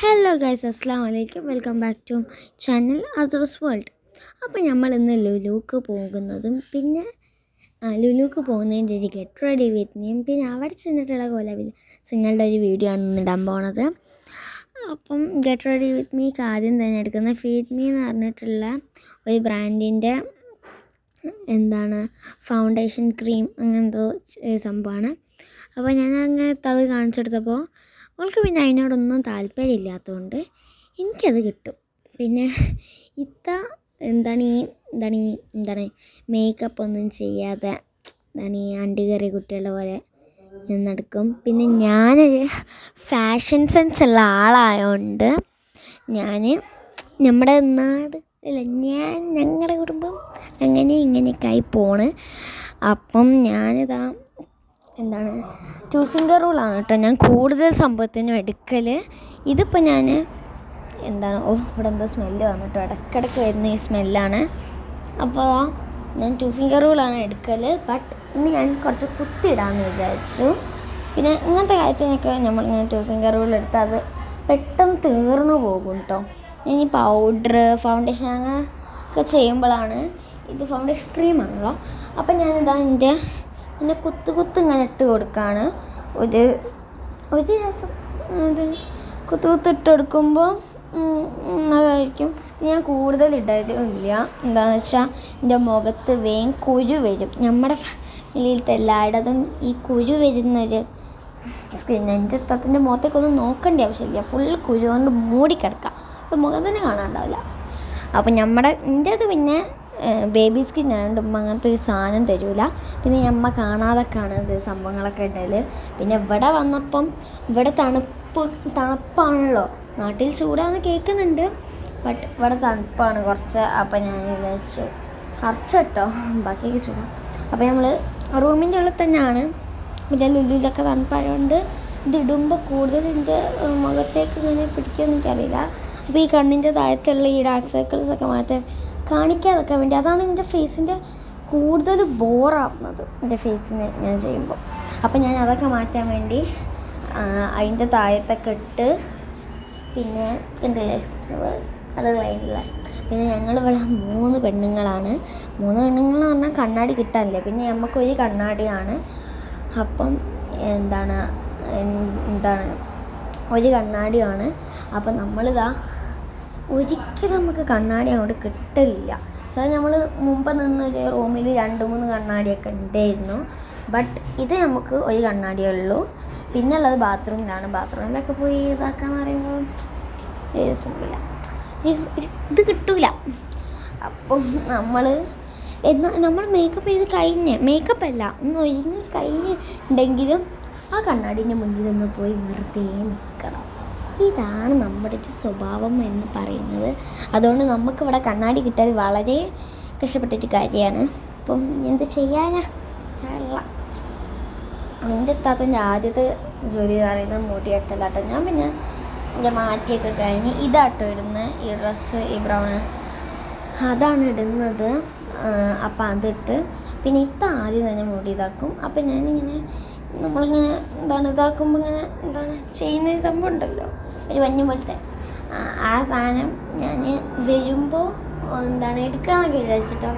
Hello guys, അസ്സാം വലൈക്കും. Welcome back to channel അസോസ് വേൾഡ്. അപ്പോൾ നമ്മൾ ഇന്ന് ലുലുക്ക് പോകുന്നതും പിന്നെ ലുലുക്ക് പോകുന്നതിൻ്റെ ഒരു ഗെറ്റ് റെഡി വിത്ത് മീയും പിന്നെ അവിടെ ചെന്നിട്ടുള്ള സിങ്ങളുടെ ഒരു വീഡിയോ ആണ് ഇന്ന് ഇടാൻ പോണത്. അപ്പം ഗെറ്റ് റെഡി വിത്ത് മീക്ക് ആദ്യം തന്നെ എടുക്കുന്ന ഫീഡ് മീ എന്ന് പറഞ്ഞിട്ടുള്ള ഒരു ബ്രാൻഡിൻ്റെ ഫൗണ്ടേഷൻ ക്രീം അങ്ങനത്തെ സംഭവമാണ്. അപ്പോൾ ഞാൻ അങ്ങനത്തെ അത് കാണിച്ചെടുത്തപ്പോൾ അവൾക്ക് പിന്നെ അതിനോടൊന്നും താല്പര്യമില്ലാത്തതുകൊണ്ട് എനിക്കത് കിട്ടും. പിന്നെ മേക്കപ്പ് ഒന്നും ചെയ്യാതെ ഈ അണ്ടികറി കുട്ടികളുടെ പോലെ നടക്കും. പിന്നെ ഞാനൊരു ഫാഷൻ സെൻസ് ഉള്ള ആളായതുകൊണ്ട് നമ്മുടെ നാട് അല്ല ഞങ്ങളുടെ കുടുംബം ഇങ്ങനെയൊക്കെ ആയി പോണ്. അപ്പം ഞാനിതാ 2 ഫിംഗർ റൂളാണ് കേട്ടോ ഞാൻ കൂടുതൽ സംഭവത്തിനും എടുക്കൽ. ഇതിപ്പോൾ ഞാൻ ഇവിടെ എന്തോ സ്മെല്ല് വന്നിട്ടോ, ഇടയ്ക്കിടയ്ക്ക് വരുന്ന ഈ സ്മെല്ലാണ്. അപ്പോൾ ഞാൻ 2 ഫിംഗർ റൂളാണ് എടുക്കൽ. ബട്ട് ഇന്ന് ഞാൻ കുറച്ച് കുത്തിയിടാമെന്ന് വിചാരിച്ചു. പിന്നെ ഇങ്ങനത്തെ കാര്യത്തിനൊക്കെ നമ്മളിങ്ങനെ 2 ഫിംഗർ റൂൾ എടുത്താൽ അത് പെട്ടെന്ന് തീർന്നു പോകും കേട്ടോ. ഇനി പൗഡർ ഫൗണ്ടേഷൻ അങ്ങനെയൊക്കെ ചെയ്യുമ്പോഴാണ്, ഇത് ഫൗണ്ടേഷൻ ക്രീമാണല്ലോ. അപ്പം ഞാനിതാ എൻ്റെ കുത്ത് ഇങ്ങനെ ഇട്ട് കൊടുക്കുകയാണ്. ഒരു രസം അത് കുത്തിട്ട് കൊടുക്കുമ്പോൾ അതായിരിക്കും. ഞാൻ കൂടുതൽ ഇടലില്ല. എന്താണെന്ന് വെച്ചാൽ എൻ്റെ മുഖത്ത് വേഗം കുരു വരും. നമ്മുടെ ഫാമിലിയിലത്തെ എല്ലായിടത്തും ഈ കുരു വരുന്നൊരു സ്കിൻ. എൻ്റെ തത്തിൻ്റെ മുഖത്തേക്കൊന്നും നോക്കേണ്ട ആവശ്യമില്ല, ഫുൾ കുരു കൊണ്ട് മൂടിക്കിടക്കുക. അപ്പോൾ മുഖം തന്നെ കാണാണ്ടാവില്ല. അപ്പോൾ എൻ്റേത് പിന്നെ ബേബി സ്കിൻ ആയതുകൊണ്ട് ഉമ്മ അങ്ങനത്തെ ഒരു സാധനം തരില്ല. പിന്നെ അമ്മ കാണാതൊക്കെയാണ് ഇത് സംഭവങ്ങളൊക്കെ ഇടൽ. പിന്നെ ഇവിടെ വന്നപ്പം ഇവിടെ തണുപ്പാണല്ലോ, നാട്ടിൽ ചൂടാന്ന് കേൾക്കുന്നുണ്ട്, ബട്ട് ഇവിടെ തണുപ്പാണ് കുറച്ച്. അപ്പം ഞാൻ വിചാരിച്ചു കുറച്ച് കേട്ടോ, ബാക്കിയൊക്കെ ചൂടാണ്. അപ്പോൾ നമ്മൾ റൂമിൻ്റെ ഉള്ളിൽ തന്നെയാണ്. പിന്നെ ലുലുവിലൊക്കെ തണുപ്പായതുകൊണ്ട് ഇതിടുമ്പോൾ കൂടുതൽ എൻ്റെ മുഖത്തേക്ക് ഇങ്ങനെ പിടിക്കുമെന്ന് എനിക്കറിയില്ല. അപ്പോൾ ഈ കണ്ണിൻ്റെ താഴത്തുള്ള ഈ ഡാർക്ക് സർക്കിൾസൊക്കെ മാറ്റാൻ കാണിക്കാതൊക്കെ വേണ്ടി, അതാണ് എൻ്റെ ഫേസിൻ്റെ കൂടുതൽ ബോറാവുന്നത് എൻ്റെ ഫേസിന് ഞാൻ ചെയ്യുമ്പോൾ. അപ്പം ഞാൻ അതൊക്കെ മാറ്റാൻ വേണ്ടി അതിൻ്റെ താഴത്തൊക്കെ ഇട്ട്, പിന്നെ കണ്ടില്ലേ അത് ലൈനില്ല. പിന്നെ ഞങ്ങളിവിടെ 3 പെണ്ണുങ്ങളാണ്. 3 പെണ്ണുങ്ങളെന്ന് പറഞ്ഞാൽ കണ്ണാടി കിട്ടാനില്ല. പിന്നെ നമുക്കൊരു കണ്ണാടിയാണ്. അപ്പം ഒരു കണ്ണാടിയാണ്. അപ്പം നമ്മളിതാ ഒരിക്കലും നമുക്ക് കണ്ണാടി അങ്ങോട്ട് കിട്ടില്ല. നമ്മൾ മുമ്പ് നിന്നൊരു റൂമിൽ 2-3 കണ്ണാടിയൊക്കെ ഉണ്ടായിരുന്നു. ബട്ട് ഇത് നമുക്ക് ഒരു കണ്ണാടിയേ ഉള്ളൂ. പിന്നെ ഉള്ളത് ബാത്റൂമിലാണ്. ബാത്റൂമിലൊക്കെ പോയി ഇതാക്കാന്ന് പറയുമ്പോൾ രസമില്ല, ഇത് കിട്ടൂല. അപ്പം നമ്മൾ മേക്കപ്പ് ചെയ്ത് മേക്കപ്പല്ല ഒന്ന് ഒരുങ്ങി കഴിഞ്ഞിട്ടുണ്ടെങ്കിലും ആ കണ്ണാടീൻ്റെ മുന്നിലൊന്ന് പോയി വെറുതെ നിൽക്കണം. ഇതാണ് നമ്മുടെ ഒരു സ്വഭാവം എന്ന് പറയുന്നത്. അതുകൊണ്ട് നമുക്കിവിടെ കണ്ണാടി കിട്ടിയാൽ വളരെ കഷ്ടപ്പെട്ടൊരു കാര്യമാണ്. അപ്പം എന്ത് ചെയ്യാനാ സാരമില്ല. എൻ്റെ താത്തൻ്റെ ആദ്യത്തെ ജോലി എന്ന് പറയുന്നത് മുടി കെട്ടലാട്ടോ. ഞാൻ പിന്നെ എൻ്റെ മാറ്റിയൊക്കെ കഴിഞ്ഞ് ഇതാട്ടോ ഇടുന്നത്. ഈ ഡ്രസ്സ് ഈ ബ്രൗണ് അതാണ് ഇടുന്നത്. അപ്പം അതിട്ട് പിന്നെ ആദ്യം തന്നെ മുടി ഇതാക്കും. അപ്പം ഞാനിങ്ങനെ നമ്മളിങ്ങനെ ഇതാക്കുമ്പോൾ ഇങ്ങനെ ചെയ്യുന്ന സംഭവം ഉണ്ടല്ലോ, ഒരു മഞ്ഞ പോലത്തെ ആ സാധനം ഞാൻ വരുമ്പോൾ എടുക്കാമെന്നൊക്കെ വിചാരിച്ചിട്ടോ.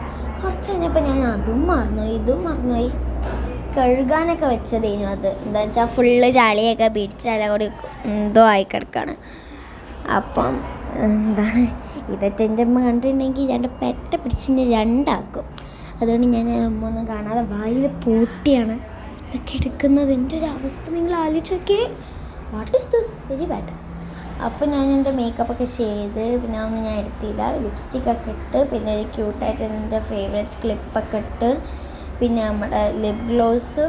കുറച്ച് കഴിഞ്ഞപ്പോൾ ഞാൻ ഇതും മറന്നുപോയി. കഴുകാനൊക്കെ വെച്ചതേനു. അത് എന്താ വെച്ചാൽ ഫുള്ള് ചളിയൊക്കെ പിടിച്ച് അല്ല കൂടി എന്തോ ആയി കിടക്കുകയാണ്. അപ്പം ഇതൊക്കെ എൻ്റെ അമ്മ കണ്ടിട്ടുണ്ടെങ്കിൽ 2 പെറ്റ പിടിച്ചിട്ട് 2 ആക്കും. അതുകൊണ്ട് ഞാൻ അമ്മ ഒന്നും കാണാതെ വായിൽ പൂട്ടിയാണ് ഇതൊക്കെ എടുക്കുന്നത്. എൻ്റെ ഒരു അവസ്ഥ നിങ്ങൾ ആലോചിച്ച് നോക്കിയേ. What is this, very bad. അപ്പോൾ ഞാൻ എൻ്റെ മേക്കപ്പൊക്കെ ചെയ്ത് പിന്നെ ഒന്നും ഞാൻ എടുത്തില്ല. ലിപ്സ്റ്റിക്കൊക്കെ ഇട്ട് പിന്നെ ഒരു ക്യൂട്ടായിട്ട് എൻ്റെ ഫേവറേറ്റ് ക്ലിപ്പൊക്കെ ഇട്ട് പിന്നെ നമ്മുടെ ലിപ് ഗ്ലോസ്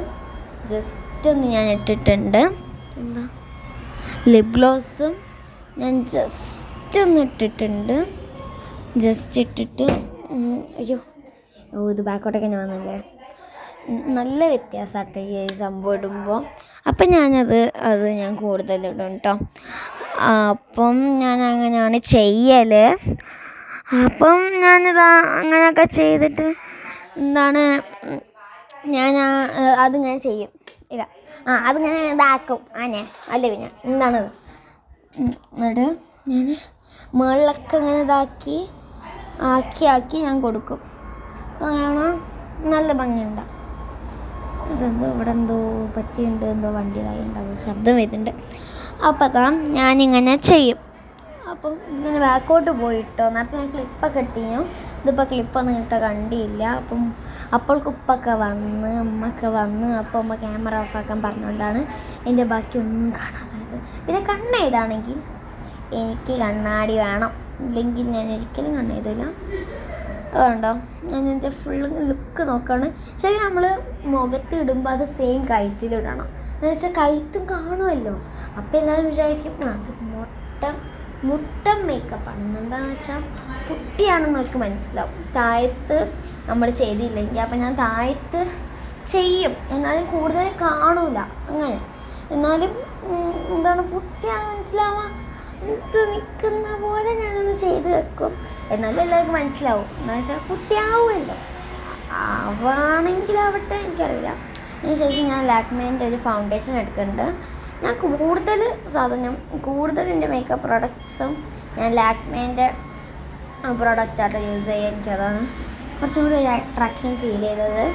ജസ്റ്റ് ഒന്ന് ഞാൻ ഇട്ടിട്ടുണ്ട്. ലിപ് ഗ്ലോസും ഞാൻ ജസ്റ്റ് ഒന്ന് ഇട്ടിട്ടുണ്ട്. ഇട്ടിട്ട് അയ്യോ ഇത് ബാക്കോട്ടൊക്കെ ഞാൻ വന്നില്ലേ, നല്ല വ്യത്യാസമാട്ടെ ഈ സംഭവം ഇടുമ്പോൾ. അപ്പം അത് ഞാൻ കൂടുതലിടും കേട്ടോ. അപ്പം ഞാൻ അങ്ങനെയാണ് ചെയ്യൽ. അപ്പം ഞാനിതാ അങ്ങനെയൊക്കെ ചെയ്തിട്ട് ഞാൻ അതിങ്ങനെ ചെയ്യും. അത് ഞാൻ ഇതാക്കും. പിന്നെ എന്താണത് എന്നിട്ട് ഞാൻ മുകളിലൊക്കെ ഇങ്ങനെ ആക്കി ഞാൻ കൊടുക്കും. അങ്ങനെ നല്ല ഭംഗിയുണ്ടാവും. ഇതെന്തോ ഇവിടെ എന്തോ പറ്റിയുണ്ട്, എന്തോ വണ്ടിയിലായിട്ടുണ്ട്, അത് ശബ്ദം വരുന്നുണ്ട്. അപ്പോൾ അതാ ഞാനിങ്ങനെ ചെയ്യും. അപ്പം ഇങ്ങനെ ബാക്കോട്ട് പോയിട്ടോ. നേരത്തെ ഞാൻ ക്ലിപ്പൊക്കെ ഇട്ടിഞ്ഞു. ഇതിപ്പോൾ ക്ലിപ്പൊന്നും ഇട്ട കണ്ടില്ല. അപ്പോൾക്ക് ഉപ്പൊക്കെ വന്ന് ഉമ്മയൊക്കെ വന്ന് അപ്പോൾ ഉമ്മ ക്യാമറ ഓഫാക്കാൻ പറഞ്ഞുകൊണ്ടാണ് എൻ്റെ ബാക്കി ഒന്നും കാണാതായത്. പിന്നെ കണ്ണെഴുതാണെങ്കിൽ എനിക്ക് കണ്ണാടി വേണം, ഇല്ലെങ്കിൽ ഞാൻ ഒരിക്കലും കണ്ണെഴുതില്ല. അതുകൊണ്ടോ ഞാൻ എൻ്റെ ഫുൾ ലുക്ക് നോക്കുകയാണ്. ശരി, നമ്മൾ മുഖത്ത് ഇടുമ്പോൾ അത് സെയിം കഴുത്തിലിടണം. എന്ന് വെച്ചാൽ കഴുത്തും കാണുമല്ലോ. അപ്പോൾ എല്ലാവരും വിചാരിക്കും അത് മുട്ടം മേക്കപ്പാണ്. എന്താണെന്ന് വെച്ചാൽ കുട്ടിയാണെന്ന് അവർക്ക് മനസ്സിലാവും. താഴത്ത് നമ്മൾ ചെയ്തില്ലെങ്കിൽ അപ്പം ഞാൻ താഴത്ത് ചെയ്യും, എന്നാലും കൂടുതൽ കാണൂല. അങ്ങനെ എന്നാലും എന്താണ് കുട്ടിയാണ് മനസ്സിലാവാൻ നിൽക്കുന്ന പോലെ ഞാനൊന്ന് ചെയ്ത് വെക്കും. എന്നാലും എല്ലാവർക്കും മനസ്സിലാവും. എന്താ വെച്ചാൽ കുട്ടിയാവുമല്ലോ. ആവാണെങ്കിലാവട്ടെ, എനിക്കറിയില്ല. അതിന് ശേഷം ഞാൻ ലാക്മേൻ്റെ ഒരു ഫൗണ്ടേഷൻ എടുക്കുന്നുണ്ട്. ഞാൻ കൂടുതൽ എൻ്റെ മേക്കപ്പ് പ്രോഡക്ട്സും ഞാൻ ലാക്മേൻ്റെ പ്രോഡക്റ്റായിട്ട് യൂസ് ചെയ്യുക. എനിക്കതാണ് കുറച്ചും കൂടി ഒരു അട്രാക്ഷൻ ഫീൽ ചെയ്തത്.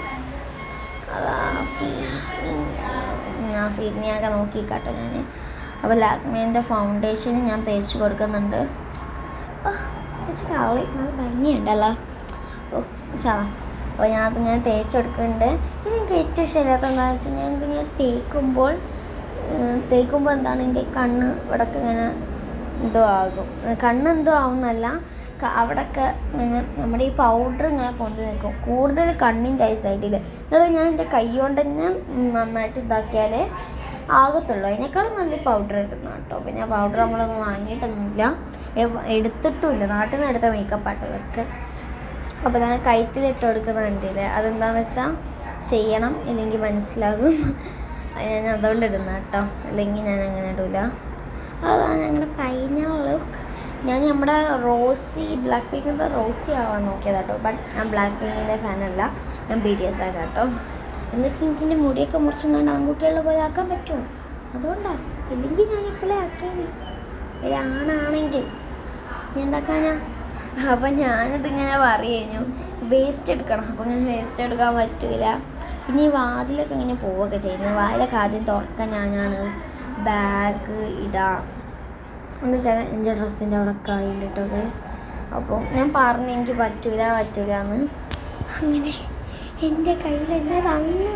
അതാ ഫീലിനെയൊക്കെ നോക്കിക്കാട്ടെ ഞാൻ. അപ്പോൾ ലാക്മേൻ്റെ ഫൗണ്ടേഷന് ഞാൻ തേച്ച് കൊടുക്കുന്നുണ്ട്. തേച്ച് കളി നല്ല ഭംഗിയുണ്ടല്ലോ. അപ്പോൾ ഞാൻ അതിങ്ങനെ തേച്ച് കൊടുക്കുന്നുണ്ട്. പിന്നെ എനിക്ക് ഏറ്റവും ഇഷ്ടമില്ലാത്ത എന്താണെന്ന് വെച്ച് കഴിഞ്ഞാൽ എനിക്കിങ്ങനെ തേക്കുമ്പോൾ എന്താണ് എൻ്റെ കണ്ണ് ഇവിടെയൊക്കെ ഇങ്ങനെ കണ്ണെന്തോ ആവുന്നല്ല, അവിടെയൊക്കെ ഇങ്ങനെ നമ്മുടെ ഈ പൗഡർ ഇങ്ങനെ പൊന്തി നിൽക്കും കൂടുതൽ കണ്ണിൻ്റെ സൈഡിൽ. അതായത് ഞാൻ എൻ്റെ കൈ കൊണ്ട് തന്നെ നന്നായിട്ട് ഇതാക്കിയാലേ ആകത്തുള്ളൂ. അതിനേക്കാളും നല്ല പൗഡർ ഇടുന്ന കേട്ടോ. പിന്നെ പൗഡർ നമ്മളൊന്നും വാങ്ങിയിട്ടൊന്നുമില്ല, എടുത്തിട്ടുമില്ല. നാട്ടിൽ നിന്ന് എടുത്ത മേക്കപ്പാട്ടോ ഇതൊക്കെ. അപ്പോൾ ഞാൻ കഴുത്തിലിട്ട് കൊടുക്കുന്ന കണ്ടില്ലേ, അതെന്താണെന്ന് വെച്ചാൽ ചെയ്യണം, ഇല്ലെങ്കിൽ മനസ്സിലാകും. ഞാൻ അതുകൊണ്ട് ഇടുന്ന കേട്ടോ, അല്ലെങ്കിൽ ഞാൻ അങ്ങനെ ഇടില്ല. അതാണ് ഞങ്ങളുടെ ഫൈനൽ ലുക്ക്. ഞാൻ നമ്മുടെ ബ്ലാക്ക് പിങ്കിൻ്റെ റോസി ആവാൻ നോക്കിയത് കേട്ടോ. ബട്ട് ഞാൻ ബ്ലാക്ക് പിങ്കിൻ്റെ ഫാനല്ല, ഞാൻ BTS ഫാൻ കേട്ടോ. എന്ന് വെച്ചാൽ എനിക്കിൻ്റെ മുടിയൊക്കെ മുറിച്ചുകൊണ്ട് ആൺകുട്ടികളുടെ പോലെ ആക്കാൻ പറ്റുമോ? അതുകൊണ്ടാണ്. ഇല്ലെങ്കിൽ ഞാനിപ്പോഴേ ആക്കിയത് ഒരാണാണെങ്കിൽ ഞാൻ എന്താക്കാനാ. അപ്പം ഞാനിതിങ്ങനെ പറയുന്നു വേസ്റ്റ് എടുക്കണം. അപ്പോൾ ഞാൻ വേസ്റ്റ് എടുക്കാൻ പറ്റില്ല. പിന്നെ ഈ വാതിലൊക്കെ ഇങ്ങനെ പോവുകയൊക്കെ ചെയ്യുന്നത്. വാതിലൊക്കെ ആദ്യം തുറക്കാൻ ഞാനാണ്. ബാഗ് ഇടാം എന്താ വെച്ചാൽ എൻ്റെ ഡ്രസ്സിൻ്റെ അവിടെ ഒക്കെ ആയിട്ട് കേട്ടോ ഗൈസ്. അപ്പോൾ ഞാൻ പറഞ്ഞു എനിക്ക് പറ്റൂല എന്ന്. അങ്ങനെ എൻ്റെ കയ്യിൽ എന്നെ തന്ന്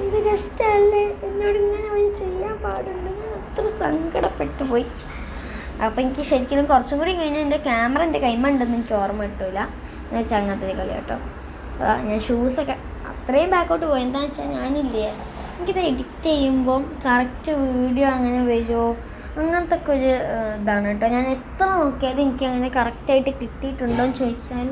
എന്ത് കഷ്ടമല്ലേ, എന്നോട് ഇങ്ങനെ വഴി ചെയ്യാൻ പാടുണ്ട്. ഞാൻ അത്ര സങ്കടപ്പെട്ടു പോയി. അപ്പോൾ എനിക്ക് ശരിക്കും കുറച്ചും കൂടി കഴിഞ്ഞാൽ എൻ്റെ ക്യാമറ എൻ്റെ കൈമുണ്ടെന്ന് എനിക്ക് ഓർമ്മ കിട്ടില്ല. എന്ന് വെച്ചാൽ അങ്ങനത്തെ കളി കേട്ടോ. ഞാൻ ഷൂസൊക്കെ അത്രയും ബാക്കോട്ട് പോയി. എന്താണെന്ന് വെച്ചാൽ ഞാനില്ലേ, എനിക്കിത് എഡിറ്റ് ചെയ്യുമ്പം കറക്റ്റ് വീഡിയോ അങ്ങനെ വരുമോ അങ്ങനത്തെ ഒക്കെ ഒരു ഇതാണ് കേട്ടോ. ഞാൻ എത്ര നോക്കിയാലും എനിക്കങ്ങനെ കറക്റ്റായിട്ട് കിട്ടിയിട്ടുണ്ടോ എന്ന് ചോദിച്ചാൽ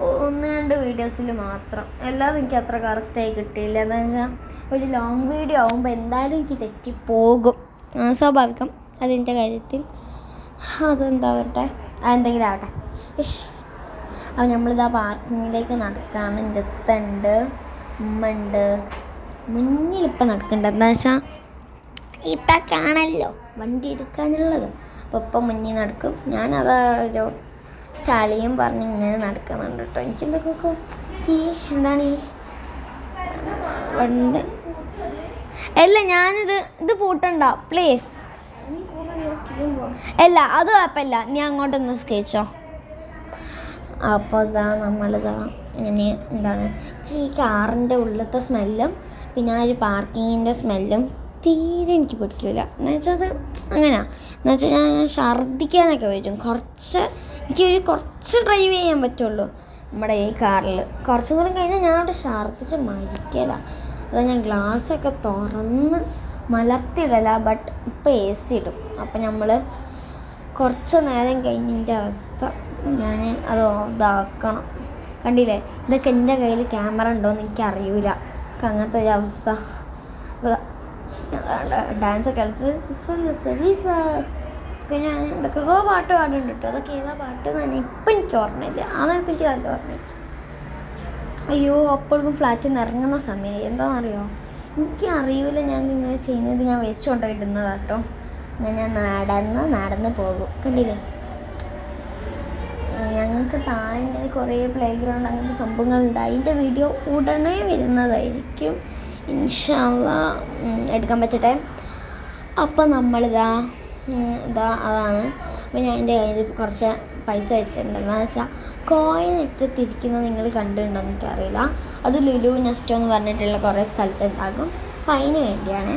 1-2 വീഡിയോസിൽ മാത്രം. അല്ലാതെ എനിക്ക് അത്ര കറക്റ്റായി കിട്ടിയില്ല. എന്താണെന്ന് വെച്ചാൽ ഒരു ലോങ് വീഡിയോ ആകുമ്പോൾ എന്തായാലും എനിക്ക് തെറ്റിപ്പോകും, സ്വാഭാവികം അതിൻ്റെ കാര്യത്തിൽ. അതെന്താവട്ടെ, അതെന്തെങ്കിലും ആവട്ടെ. അപ്പോൾ നമ്മളിതാ പാർക്കിങ്ങിലേക്ക് നടക്കുകയാണ്. എൻ്റെ അത്തുണ്ട്, ഉമ്മ ഉണ്ട്, മുന്നിലിപ്പം നടക്കുന്നുണ്ട്. എന്താ വെച്ചാൽ ഇപ്പം കാണല്ലോ വണ്ടി എടുക്കാനുള്ളത്. അപ്പോൾ ഇപ്പം മുന്നിൽ നടക്കും. ഞാനതാ ഒരു ചളിയും പറഞ്ഞ് ഇങ്ങനെ നടക്കുന്നുണ്ട് കേട്ടോ. എനിക്കെന്തൊക്കെ എന്താണ് ഈ വണ്ടി അല്ല, ഇത് പൂട്ടണ്ട പ്ലീസ്. അല്ല അത് കുഴപ്പമില്ല, നീ അങ്ങോട്ടൊന്ന് സ്കെച്ചോ. അപ്പോൾ നമ്മളിതാ ഇങ്ങനെ എന്താണ് ഈ കാറിൻ്റെ ഉള്ളിലത്തെ സ്മെല്ലും പിന്നെ ആ ഒരു പാർക്കിങ്ങിൻ്റെ സ്മെല്ലും തീരെ എനിക്ക് പിടിക്കില്ല. എന്നുവെച്ചാൽ അത് അങ്ങനെയാണ്. എന്നുവെച്ചാൽ ഞാൻ ഛർദ്ദിക്കാനൊക്കെ വരും. കുറച്ച് ഡ്രൈവ് ചെയ്യാൻ പറ്റുള്ളൂ നമ്മുടെ ഈ കാറിൽ. കുറച്ചും കൂടി കഴിഞ്ഞാൽ ഞാൻ അവിടെ ഛർദ്ദിച്ച് മരിക്കലാണ്. അത് ഞാൻ ഗ്ലാസ്സൊക്കെ തുറന്ന് മലർത്തിയിടല. ബട്ട് ഇപ്പോൾ AC ഇടും. അപ്പം നമ്മൾ കുറച്ച് നേരം കഴിഞ്ഞതിൻ്റെ അവസ്ഥ ഞാൻ അത് ഇതാക്കണം. കണ്ടില്ലേ, ഇതൊക്കെ എൻ്റെ കയ്യിൽ ക്യാമറ ഉണ്ടോയെന്ന് എനിക്കറിയില്ല. അങ്ങനത്തെ ഒരു അവസ്ഥ. ഡാൻസ് കളിച്ച് ഞാൻ എന്തൊക്കെയോ പാട്ട് പാടുന്നുണ്ട് കേട്ടോ. അതൊക്കെ ഏതാ പാട്ട് തന്നെ ഇപ്പം എനിക്ക് ഓർമ്മയില്ല. ആ നേരത്തെ എനിക്ക് നല്ല ഓർമ്മയില്ല. അയ്യോ, അപ്പോഴും ഫ്ലാറ്റിൽ നിന്ന് ഇറങ്ങുന്ന സമയമായി. എന്താണെന്നറിയോ, എനിക്കറിയില്ല ഞാൻ ഇങ്ങനെ ചെയ്യുന്നത്. ഞാൻ വേസ്റ്റ് കൊണ്ടുപോയിടുന്നതാണ് കേട്ടോ. ഞാൻ നടന്ന് പോകും. കണ്ടില്ലേ, ഞങ്ങൾക്ക് താഴെ ഇങ്ങനെ കുറേ പ്ലേ ഗ്രൗണ്ട് അങ്ങനത്തെ സംഭവങ്ങളുണ്ട്. അതിൻ്റെ വീഡിയോ ഉടനെ വരുന്നതായിരിക്കും ഇൻഷാ അല്ലാഹ്. എടുക്കാൻ പറ്റട്ടെ. അപ്പം നമ്മളിതാ അതാണ്. അപ്പോൾ ഞാൻ എൻ്റെ കയ്യിൽ കുറച്ച് പൈസ വെച്ചിട്ടുണ്ട്. എന്താണെന്ന് വെച്ചാൽ കോയിൻ ഇട്ട് തിരിക്കുന്നത് നിങ്ങൾ കണ്ടിട്ടുണ്ടോ എന്ന് എനിക്കറിയില്ല. അത് ലുലു നെസ്റ്റോ എന്ന് പറഞ്ഞിട്ടുള്ള കുറേ സ്ഥലത്ത് ഉണ്ടാകും. അപ്പം അതിന് വേണ്ടിയാണ്.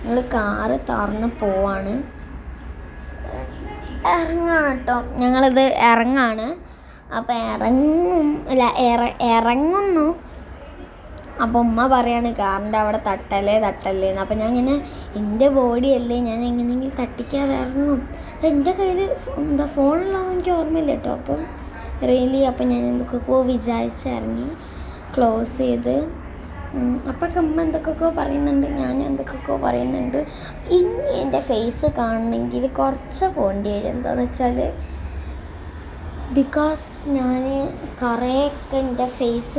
ഞങ്ങൾ കാറ് തുറന്ന് പോവാണ്, ഇറങ്ങാണ് കേട്ടോ. ഞങ്ങളിത് ഇറങ്ങാണ്. അപ്പം ഇറങ്ങുന്നു. അപ്പോൾ ഉമ്മ പറയാണ് കാറിൻ്റെ അവിടെ തട്ടല്ലേന്ന്. അപ്പം ഞാൻ ഇങ്ങനെ എൻ്റെ ബോഡിയല്ലേ, ഞാൻ എങ്ങനെയെങ്കിലും തട്ടിക്കാതെ ഇറങ്ങും. എൻ്റെ കയ്യിൽ ഫോണിലാണെന്ന് എനിക്ക് ഓർമ്മയില്ല കേട്ടോ. അപ്പം അപ്പം ഞാൻ എന്തൊക്കെയോ വിചാരിച്ചിറങ്ങി, ക്ലോസ് ചെയ്ത്. അപ്പൊക്കെ ഉമ്മ എന്തൊക്കെയൊക്കെ പറയുന്നുണ്ട്, ഞാനും എന്തൊക്കെയൊക്കെ പറയുന്നുണ്ട്. ഇനി എൻ്റെ ഫേസ് കാണണമെങ്കിൽ കുറച്ച് പോകേണ്ടി വരും. എന്താണെന്ന് വെച്ചാൽ ബിക്കോസ് ഞാൻ കുറേയൊക്കെ എൻ്റെ ഫേസ്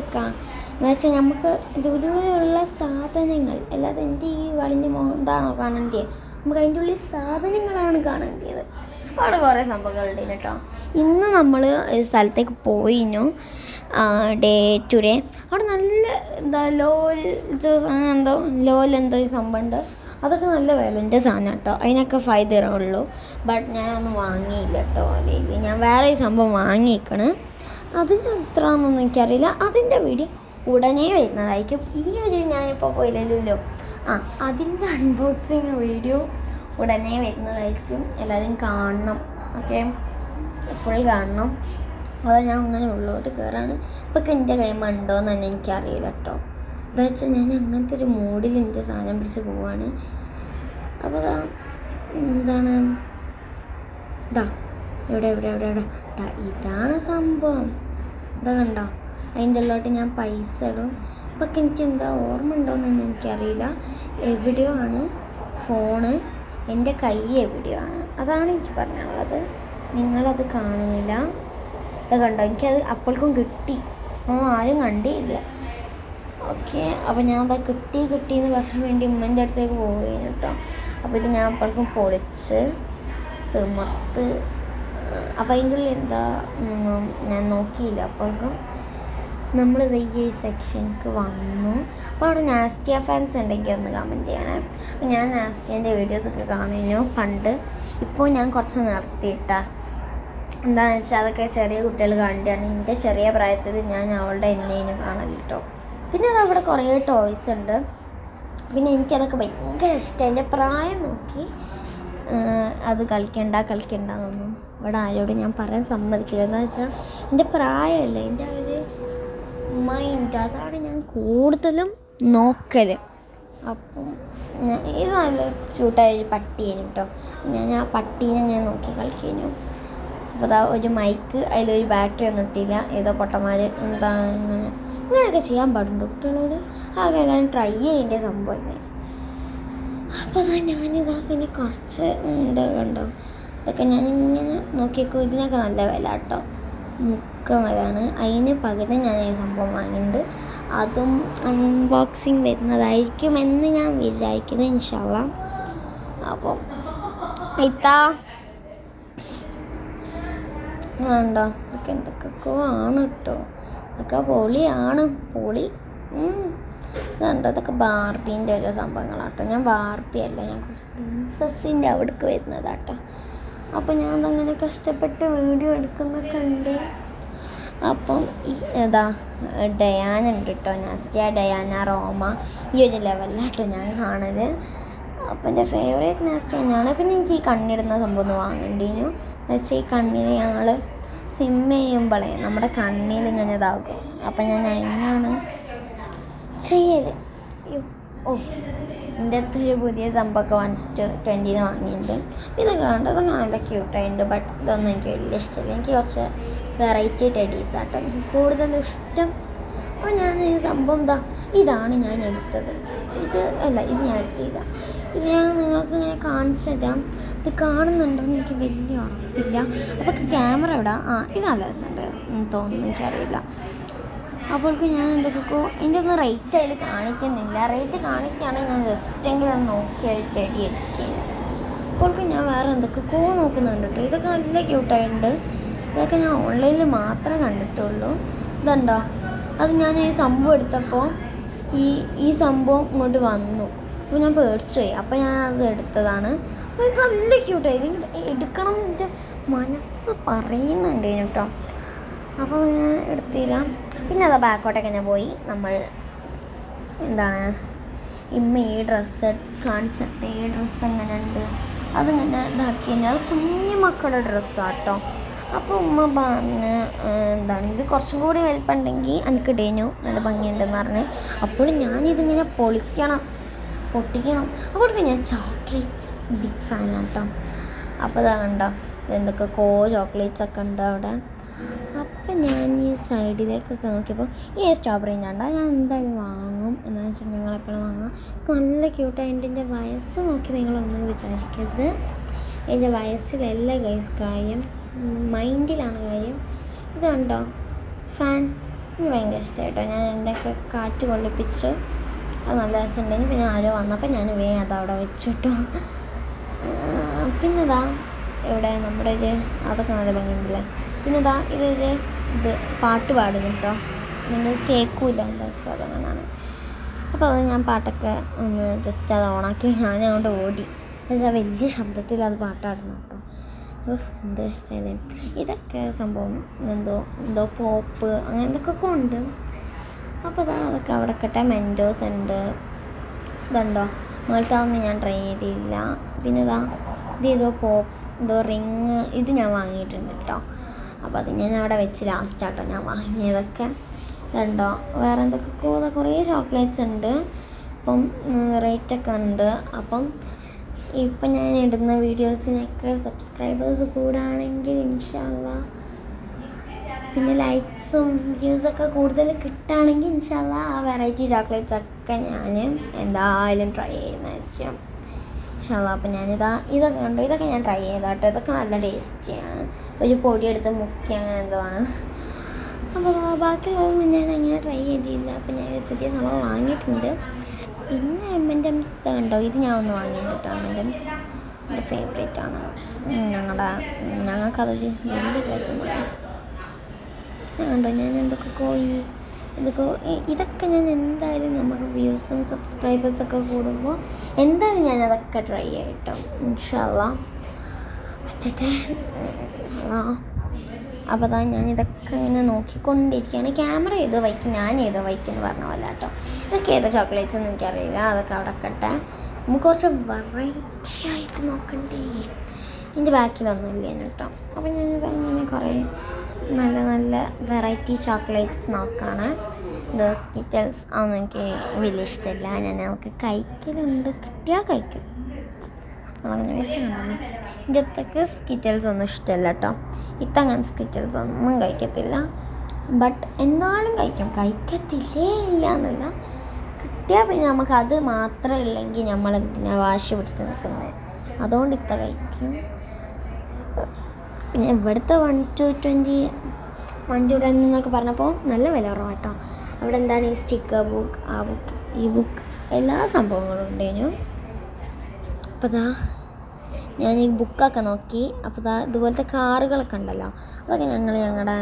എന്ന് വെച്ചാൽ നമുക്ക് ദൂരെയുള്ള സാധനങ്ങൾ, അല്ലാതെ എൻ്റെ ഈ വളിഞ്ഞ എന്താണോ കാണേണ്ടത്, നമുക്ക് അതിൻ്റെ ഉള്ളിൽ സാധനങ്ങളാണ് കാണേണ്ടത്. അവിടെ കുറേ സംഭവങ്ങളുണ്ട് കേട്ടോ. ഇന്ന് നമ്മൾ ഒരു സ്ഥലത്തേക്ക് പോയിനു, ഡേ അവിടെ നല്ല ലോൽ എന്തോ ഒരു സംഭവമുണ്ട്. അതൊക്കെ നല്ല വിലൻ്റെ സാധനം കേട്ടോ. അതിനൊക്കെ 5 ദിർഹം ഉള്ളൂ. ബട്ട് ഞാനൊന്നും വാങ്ങിയില്ല കേട്ടോ. അല്ലെങ്കിൽ ഞാൻ വേറെ ഒരു സംഭവം വാങ്ങിയിരിക്കണ്. അതിന് എത്രയാണെന്നൊന്നും എനിക്കറിയില്ല. അതിൻ്റെ വീഡിയോ ഉടനെ വരുന്നതായിരിക്കും. ഈ ഒരു ഞാനിപ്പോൾ പോയില്ലല്ലോ, അതിൻ്റെ അൺബോക്സിങ് വീഡിയോ ഉടനെ വരുന്നതായിരിക്കും. എല്ലാവരും കാണണം, ഓക്കെ, ഫുൾ കാണണം. അതാ ഞാൻ അങ്ങനെ ഉള്ളോട്ട് കയറാണ്. ഇപ്പൊക്കെ എൻ്റെ കൈമ ഉണ്ടോയെന്ന് തന്നെ എനിക്കറിയില്ല കേട്ടോ. എന്താ വെച്ചാൽ ഞാൻ അങ്ങനത്തെ ഒരു മൂഡിൽ എൻ്റെ സാധനം പിടിച്ച് പോവാണ്. അപ്പോൾ എന്താണ് എവിടെ ഇതാണ് സംഭവം. കണ്ടോ, അതിൻ്റെ ഉള്ളോട്ട് ഞാൻ പൈസ ഇടും. ഇപ്പൊക്കെ എനിക്ക് എന്താ ഓർമ്മ ഉണ്ടോയെന്ന് തന്നെ എനിക്കറിയില്ല. എവിടെയോ ആണ് ഫോണ്, എൻ്റെ കൈ എവിടെയോ ആണ്. അതാണ് എനിക്ക് പറയാനുള്ളത്. നിങ്ങളത് കാണുന്നില്ല. കണ്ടോ, എനിക്കത് അപ്പോഴേക്കും കിട്ടി, ആരും കണ്ടില്ല. ഓക്കെ, അപ്പോൾ ഞാൻ കിട്ടിയെന്ന് പറയാൻ വേണ്ടി ഉമ്മൻ്റെ അടുത്തേക്ക് പോവുകയാണ് കേട്ടോ. അപ്പോൾ ഇത് ഞാൻ അപ്പോഴേക്കും പൊളിച്ച് തിമർത്ത്. അപ്പോൾ അതിൻ്റെ ഉള്ളിൽ എന്താ ഞാൻ നോക്കിയില്ല. അപ്പോഴേക്കും നമ്മൾ ഈ സെക്ഷനിക്ക് വന്നു. അപ്പോൾ അവിടെ നാസ്റ്റിയ ഫാൻസ് ഉണ്ടെങ്കിൽ ഒന്ന് കമൻറ്റ് ചെയ്യണേ. ഞാൻ നാസ്റ്റിയൻ്റെ വീഡിയോസൊക്കെ കാണുന്നു പണ്ട്. ഇപ്പോൾ ഞാൻ കുറച്ച് നിർത്തിയിട്ടാ. എന്താണെന്ന് വെച്ചാൽ അതൊക്കെ ചെറിയ കുട്ടികൾ കണ്ടാണ്. എൻ്റെ ചെറിയ പ്രായത്തിൽ ഞാൻ അവളുടെ എന്നേനും കാണാൻ കേട്ടോ. പിന്നെ അതവിടെ കുറേ ടോയ്സ് ഉണ്ട്. പിന്നെ എനിക്കതൊക്കെ ഭയങ്കര ഇഷ്ടം. എൻ്റെ പ്രായം നോക്കി അത് കളിക്കണ്ടെന്നൊന്നും ഇവിടെ ആരോടും ഞാൻ പറയാൻ സമ്മതിക്കില്ല. എന്താണെന്ന് വെച്ചാൽ എൻ്റെ പ്രായമല്ലേ, എൻ്റെ ഒരു മൈൻഡ്, അതാണ് ഞാൻ കൂടുതലും നോക്കൽ. അപ്പം ഇത് നല്ല ക്യൂട്ടായ ഒരു പട്ടിയേനു കേട്ടോ. ഞാൻ ആ പട്ടീനെ ഞാൻ നോക്കി കളിക്കുന്നു. അപ്പോൾ ഒരു മൈക്ക്, അതിലൊരു ബാറ്ററി ഒന്നും ഇട്ടില്ല. ഏതോ പൊട്ടന്മാർ എന്താണ് ഇങ്ങനെയൊക്കെ ചെയ്യാൻ പാടുണ്ടോ കുട്ടികളോട്? ആകെ എല്ലാവരും ട്രൈ ചെയ്യേണ്ട സംഭവമല്ലേ. അപ്പോൾ ഞാനിതാക്കിനെ കുറച്ച് കണ്ടോ, ഇതൊക്കെ ഞാനിങ്ങനെ നോക്കിയേക്കും. ഇതിനൊക്കെ നല്ല വില കേട്ടോ, വിലയാണ്. അതിന് പകരം ഞാൻ ഈ സംഭവം വാങ്ങിയിട്ടുണ്ട്. അതും അൺബോക്സിങ് വരുന്നതായിരിക്കുമെന്ന് ഞാൻ വിചാരിക്കുന്നു ഇൻഷാ അല്ലാഹ്. അപ്പം വേണ്ടോ, ഇതൊക്കെ എന്തൊക്കെയൊക്കെ ആണ് കേട്ടോ. ഇതൊക്കെ പൊളിയാണ്. ഇതുണ്ടോ, ഇതൊക്കെ ബാർബീൻ്റെ ഓരോ സംഭവങ്ങളാട്ടോ. ഞാൻ ബാർബിയല്ല, ഞാൻ കുറച്ച് പ്രിൻസസിൻ്റെ അവിടേക്ക് വരുന്നതാട്ടോ. അപ്പോൾ ഞാൻ അതങ്ങനെ കഷ്ടപ്പെട്ട് വീഡിയോ എടുക്കുന്നൊക്കെ ഉണ്ട്. അപ്പം ഡയാന ഉണ്ട് കേട്ടോ, നാസ്റ്റിയ, ഡയാന, റോമ, ഈ ഒരു ലെവലിലാട്ടോ ഞാൻ കാണല്. അപ്പം എൻ്റെ ഫേവറേറ്റ് നാസ്റ്റിയ തന്നെയാണ്. പിന്നെ എനിക്ക് ഈ കണ്ണിടുന്ന സംഭവം ഒന്ന് വാങ്ങേണ്ടിനു. എന്ന് വെച്ചാൽ ഈ കണ്ണിൽ ഞങ്ങൾ സിം ചെയ്യുമ്പോഴേ നമ്മുടെ കണ്ണിൽ ഇങ്ങനെ ഇതാകും. അപ്പം ഞാൻ അതിനാണ് ചെയ്യൽ. എൻ്റെ അടുത്തൊരു പുതിയ സംഭവമൊക്കെ 120 വാങ്ങിയിട്ടുണ്ട്. ഇതൊക്കെ കണ്ടതൊക്കെ നല്ല ക്യൂട്ടായിട്ടുണ്ട്. ബട്ട് ഇതൊന്നും എനിക്ക് വലിയ ഇഷ്ടമില്ല. എനിക്ക് കുറച്ച് വെറൈറ്റി ടെഡീസാട്ടോ എനിക്ക് കൂടുതൽ ഇഷ്ടം. അപ്പോൾ ഞാൻ ഈ സംഭവം ഇതാണ് ഞാൻ എടുത്തത്. ഇത് ഞാൻ എടുത്തില്ല. ഇത് ഞാൻ നിങ്ങൾക്ക് ഇങ്ങനെ കാണിച്ചു തരാം. ഇത് കാണുന്നുണ്ടോയെന്ന് എനിക്ക് വലിയ ഉറപ്പില്ല. അപ്പോൾ ക്യാമറ ഇടാം. ഇത് നല്ല രസമുണ്ട് തോന്നുന്നു, എനിക്കറിയില്ല. അപ്പോൾക്ക് ഞാൻ എന്തൊക്കെയോ എൻ്റെ ഒന്നും റേറ്റ് അതിൽ കാണിക്കുന്നില്ല. റേറ്റ് കാണിക്കുകയാണെങ്കിൽ ഞാൻ ജസ്റ്റെങ്കിലും നോക്കി ടെഡി എടുക്കുകയാണ്. വേറെ എന്തൊക്കെയോ നോക്കുന്നുണ്ട് കേട്ടോ. ഇതൊക്കെ നല്ല ക്യൂട്ടായിട്ടുണ്ട്. ഇതൊക്കെ ഞാൻ ഓൺലൈനിൽ മാത്രമേ കണ്ടിട്ടുള്ളൂ. ഇതുണ്ടോ, അത് ഞാൻ ഈ സംഭവം എടുത്തപ്പോൾ ഈ സംഭവം ഇങ്ങോട്ട് വന്നു. അപ്പോൾ ഞാൻ പേടിച്ചുപോയി. അപ്പോൾ ഞാൻ അത് എടുത്തതാണ്. അപ്പോൾ ഇത് നല്ല ക്യൂട്ടായി. എടുക്കണം എൻ്റെ മനസ്സ് പറയുന്നുണ്ട് കേട്ടോ. അപ്പോൾ ഞാൻ എടുത്തില്ല. പിന്നെ അതാ ബാക്കോട്ടൊക്കെ ഞാൻ പോയി. നമ്മൾ എന്താണ് ഇമ്മ ഈ ഡ്രസ്സ് കാണിച്ചിട്ട് ഈ ഡ്രസ്സ് എങ്ങനെ ഉണ്ട് അതിങ്ങനെ ഇതാക്കി കഴിഞ്ഞാൽ അത് കുഞ്ഞു മക്കളുടെ ഡ്രസ്സാണ് കേട്ടോ. അപ്പോൾ ഉമ്മ പറഞ്ഞ് എന്താണ് ഇത് കുറച്ചും കൂടി വലിപ്പമുണ്ടെങ്കിൽ എനിക്ക് ഇടേനു നല്ല ഭംഗിയുണ്ടെന്ന് പറഞ്ഞ്. അപ്പോൾ ഞാനിതിങ്ങനെ പൊട്ടിക്കണം. അപ്പോഴേക്കും ഞാൻ ചോക്ലേറ്റ്സ് ബിഗ് ഫാനാണ് കേട്ടോ. അപ്പോൾ ഇതാ കണ്ടോ, എന്തൊക്കെ ചോക്ലേറ്റ്സ് ഒക്കെ ഉണ്ട് അവിടെ. അപ്പം ഞാൻ ഈ സൈഡിലേക്കൊക്കെ നോക്കിയപ്പോൾ ഈ സ്ട്രോബെറി കണ്ട ഞാൻ എന്തായാലും വാങ്ങും. എന്താണെന്ന് വെച്ചാൽ ഞങ്ങളെപ്പോഴും വാങ്ങാം. നല്ല ക്യൂട്ടായിട്ട് എൻ്റെ വയസ്സ് നോക്കി നിങ്ങളൊന്നും വിചാരിക്കരുത്. എൻ്റെ വയസ്സിലല്ല ഗൈസ് കാര്യം, മൈൻഡിലാണ് കാര്യം. ഇത് കണ്ടോ ഫാൻ, എനിക്ക് ഭയങ്കര ഇഷ്ടമായിട്ടോ. ഞാൻ എന്തൊക്കെ കാറ്റ് കൊള്ളിപ്പിച്ചു, അത് നല്ല രസമുണ്ടെങ്കിൽ പിന്നെ ആരോ വന്നപ്പോൾ ഞാൻ വേഗം അതവിടെ വെച്ചു കേട്ടോ. പിന്നെ ഇതാ ഇവിടെ നമ്മുടെ അതൊക്കെ നല്ല ഭംഗിയുണ്ടല്ലേ. പിന്നെ ഇതാ ഇത് പാട്ട് പാടുന്നു കേട്ടോ. നിങ്ങൾ കേൾക്കില്ല എന്താ വെച്ചാൽ അതങ്ങനെയാണ്. അപ്പോൾ അത് ഞാൻ പാട്ടൊക്കെ ഒന്ന് ജസ്റ്റ് അത് ഓണാക്കി ഞാൻ അങ്ങോട്ട് ഓടി. എന്നുവെച്ചാൽ വലിയ ശബ്ദത്തിൽ അത് പാട്ടാടുന്നു കേട്ടോ. എന്താ ഇഷ്ടമല്ലേ. ഇതൊക്കെ സംഭവം എന്തോ പോപ്പ് അങ്ങനത്തൊക്കെ ഉണ്ട്. അപ്പോൾ അതൊക്കെ അവിടെ കട്ടെ. മെൻറ്റോസ് ഉണ്ട്. ഇതുണ്ടോ മേളത്താവൊന്നും ഞാൻ ട്രൈ ചെയ്തില്ല. പിന്നെ എന്തോ റിങ് ഇത് ഞാൻ വാങ്ങിയിട്ടുണ്ട് കേട്ടോ. അപ്പോൾ അത് ഞാൻ അവിടെ വെച്ച് ലാസ്റ്റാട്ടോ ഞാൻ വാങ്ങിയതൊക്കെ. ഇതുണ്ടോ വേറെ എന്തൊക്കെയോ കുറേ ചോക്ലേറ്റ്സ് ഉണ്ട്. ഇപ്പം റേറ്റൊക്കെ ഉണ്ട്. അപ്പം ഇപ്പം ഞാൻ ഇടുന്ന വീഡിയോസിനൊക്കെ സബ്സ്ക്രൈബേഴ്സ് കൂടുകയാണെങ്കിൽ ഇൻഷാ അല്ലാഹ്, പിന്നെ ലൈക്സും വ്യൂസൊക്കെ കൂടുതൽ കിട്ടുകയാണെങ്കിൽ ഇൻഷാ അല്ലാഹ് ആ വെറൈറ്റി ചോക്ലേറ്റ്സ് ഒക്കെ ഞാൻ എന്തായാലും ട്രൈ ചെയ്യുന്നതായിരിക്കും ഇൻഷാ അല്ലാഹ്. അപ്പം ഇതൊക്കെ കണ്ടു, ഇതൊക്കെ ഞാൻ ട്രൈ ചെയ്താട്ടോ. ഇതൊക്കെ നല്ല ടേസ്റ്റിയാണ്. ഒരു പൊടിയെടുത്ത് മുക്കി അങ്ങനെ എന്തോ ആണ്. അപ്പോൾ ബാക്കിയുള്ളതൊന്നും ഞാൻ അങ്ങനെ ട്രൈ ചെയ്തില്ല. അപ്പം ഞാൻ പുതിയ സംഭവം വാങ്ങിയിട്ടുണ്ട്. പിന്നെ M&M's കണ്ടോ, ഇത് ഞാൻ ഒന്ന് വാങ്ങിയിട്ടുണ്ട് കേട്ടോ. M&M's എൻ്റെ ഫേവറേറ്റാണ്. ഞങ്ങൾക്കതൊരു വലിയ കാര്യമാണ്. കണ്ടോ ഞാൻ ഇതൊക്കെ ഞാൻ എന്തായാലും നമുക്ക് വ്യൂസും സബ്സ്ക്രൈബേഴ്സൊക്കെ കൂടുമ്പോൾ എന്തായാലും ഞാനതൊക്കെ ട്രൈ ചെയ്യട്ടോ ഇൻഷാ അല്ലാഹ്. അപ്പോൾ ഞാൻ ഇതൊക്കെ ഇങ്ങനെ നോക്കിക്കൊണ്ടിരിക്കുകയാണ്. ക്യാമറ ഏതോ വയ്ക്കും, ഞാൻ ഏതോ വയ്ക്കുമെന്ന് പറഞ്ഞ പോലെ കേട്ടോ. ഇതൊക്കെ ഏതോ ചോക്ലേറ്റ്സ് ഒന്നും എനിക്കറിയില്ല. അതൊക്കെ അവിടെ കട്ടെ. നമുക്ക് കുറച്ച് വെറൈറ്റി ആയിട്ട് നോക്കണ്ടേ. എൻ്റെ ബാക്കിലൊന്നും ഇല്ല കേട്ടോ. അപ്പോൾ ഞാനിങ്ങനെ കുറേ നല്ല നല്ല വെറൈറ്റി ചോക്ലേറ്റ്സ് നോക്കുകയാണ്. ഇത് സ്കിറ്റൽസ് അതൊന്നും എനിക്ക് വലിയ ഇഷ്ടമില്ല. ഞാൻ നമുക്ക് കഴിക്കലുണ്ട്, കിട്ടിയാൽ കഴിക്കും. അങ്ങനെ വേസ്റ്റ് കണ്ടോ. ഇതൊക്കെ സ്കിറ്റൽസ് ഒന്നും ഇഷ്ടമല്ല കേട്ടോ. ഇത്തങ്ങനെ സ്കിറ്റൽസ് ഒന്നും കഴിക്കത്തില്ല. ബട്ട് എന്നാലും കഴിക്കത്തില്ലേ ഇല്ല എന്നല്ല. കിട്ടിയാൽ പിന്നെ നമുക്കത് മാത്രം ഉള്ളെങ്കിൽ നമ്മളെന്തിനാ വാശി പിടിച്ച് നിൽക്കുന്നത്. അതുകൊണ്ട് കഴിക്കും. പിന്നെ ഇവിടുത്തെ 1 to 10 എന്നൊക്കെ പറഞ്ഞപ്പോൾ നല്ല വില കുറവാണ് കേട്ടോ. അവിടെ എന്താണ് ഈ സ്റ്റിക്കർ ബുക്ക്, ആ ബുക്ക്, ഈ ബുക്ക്, എല്ലാ സംഭവങ്ങളും ഉണ്ടേനു. അപ്പോൾ ഞാൻ ഈ ബുക്കൊക്കെ നോക്കി. അപ്പോൾ ഇതുപോലത്തെ കാറുകളൊക്കെ ഉണ്ടല്ലോ, അതൊക്കെ ഞങ്ങളുടെ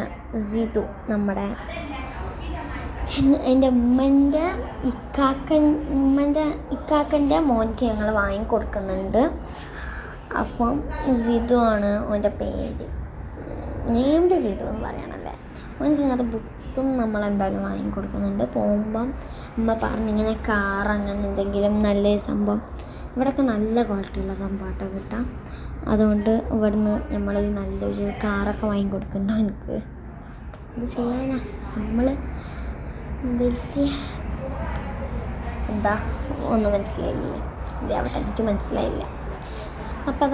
ജിതു, നമ്മുടെ എൻ്റെ ഉമ്മൻ്റെ ഇക്കാക്കൻ്റെ മോനിക്ക് ഞങ്ങൾ വാങ്ങിക്കൊടുക്കുന്നുണ്ട്. അപ്പം ജിതു ആണ് അവൻ്റെ പേര്, നെയിംഡ് ജിതു എന്ന് പറയണല്ലേ. അവനക്ക് ഇങ്ങനത്തെ ബുക്സും നമ്മളെന്തായാലും വാങ്ങിക്കൊടുക്കുന്നുണ്ട്. പോകുമ്പം ഉമ്മ പറഞ്ഞിങ്ങനെ കാർ അങ്ങനെ എന്തെങ്കിലും നല്ല സംഭവം, ഇവിടെയൊക്കെ നല്ല ക്വാളിറ്റിയുള്ള സംഭവമായിട്ടോ കിട്ടാം. അതുകൊണ്ട് ഇവിടുന്ന് നമ്മൾ നല്ലൊരു കാറൊക്കെ വാങ്ങിക്കൊടുക്കണ്ടോ എനിക്ക്. ഇത് ചെയ്യാനാ നമ്മൾ വലിയ ഒന്നും മനസ്സിലായില്ലേ. ഇതാവട്ടെ, എനിക്ക് മനസ്സിലായില്ല. അപ്പോൾ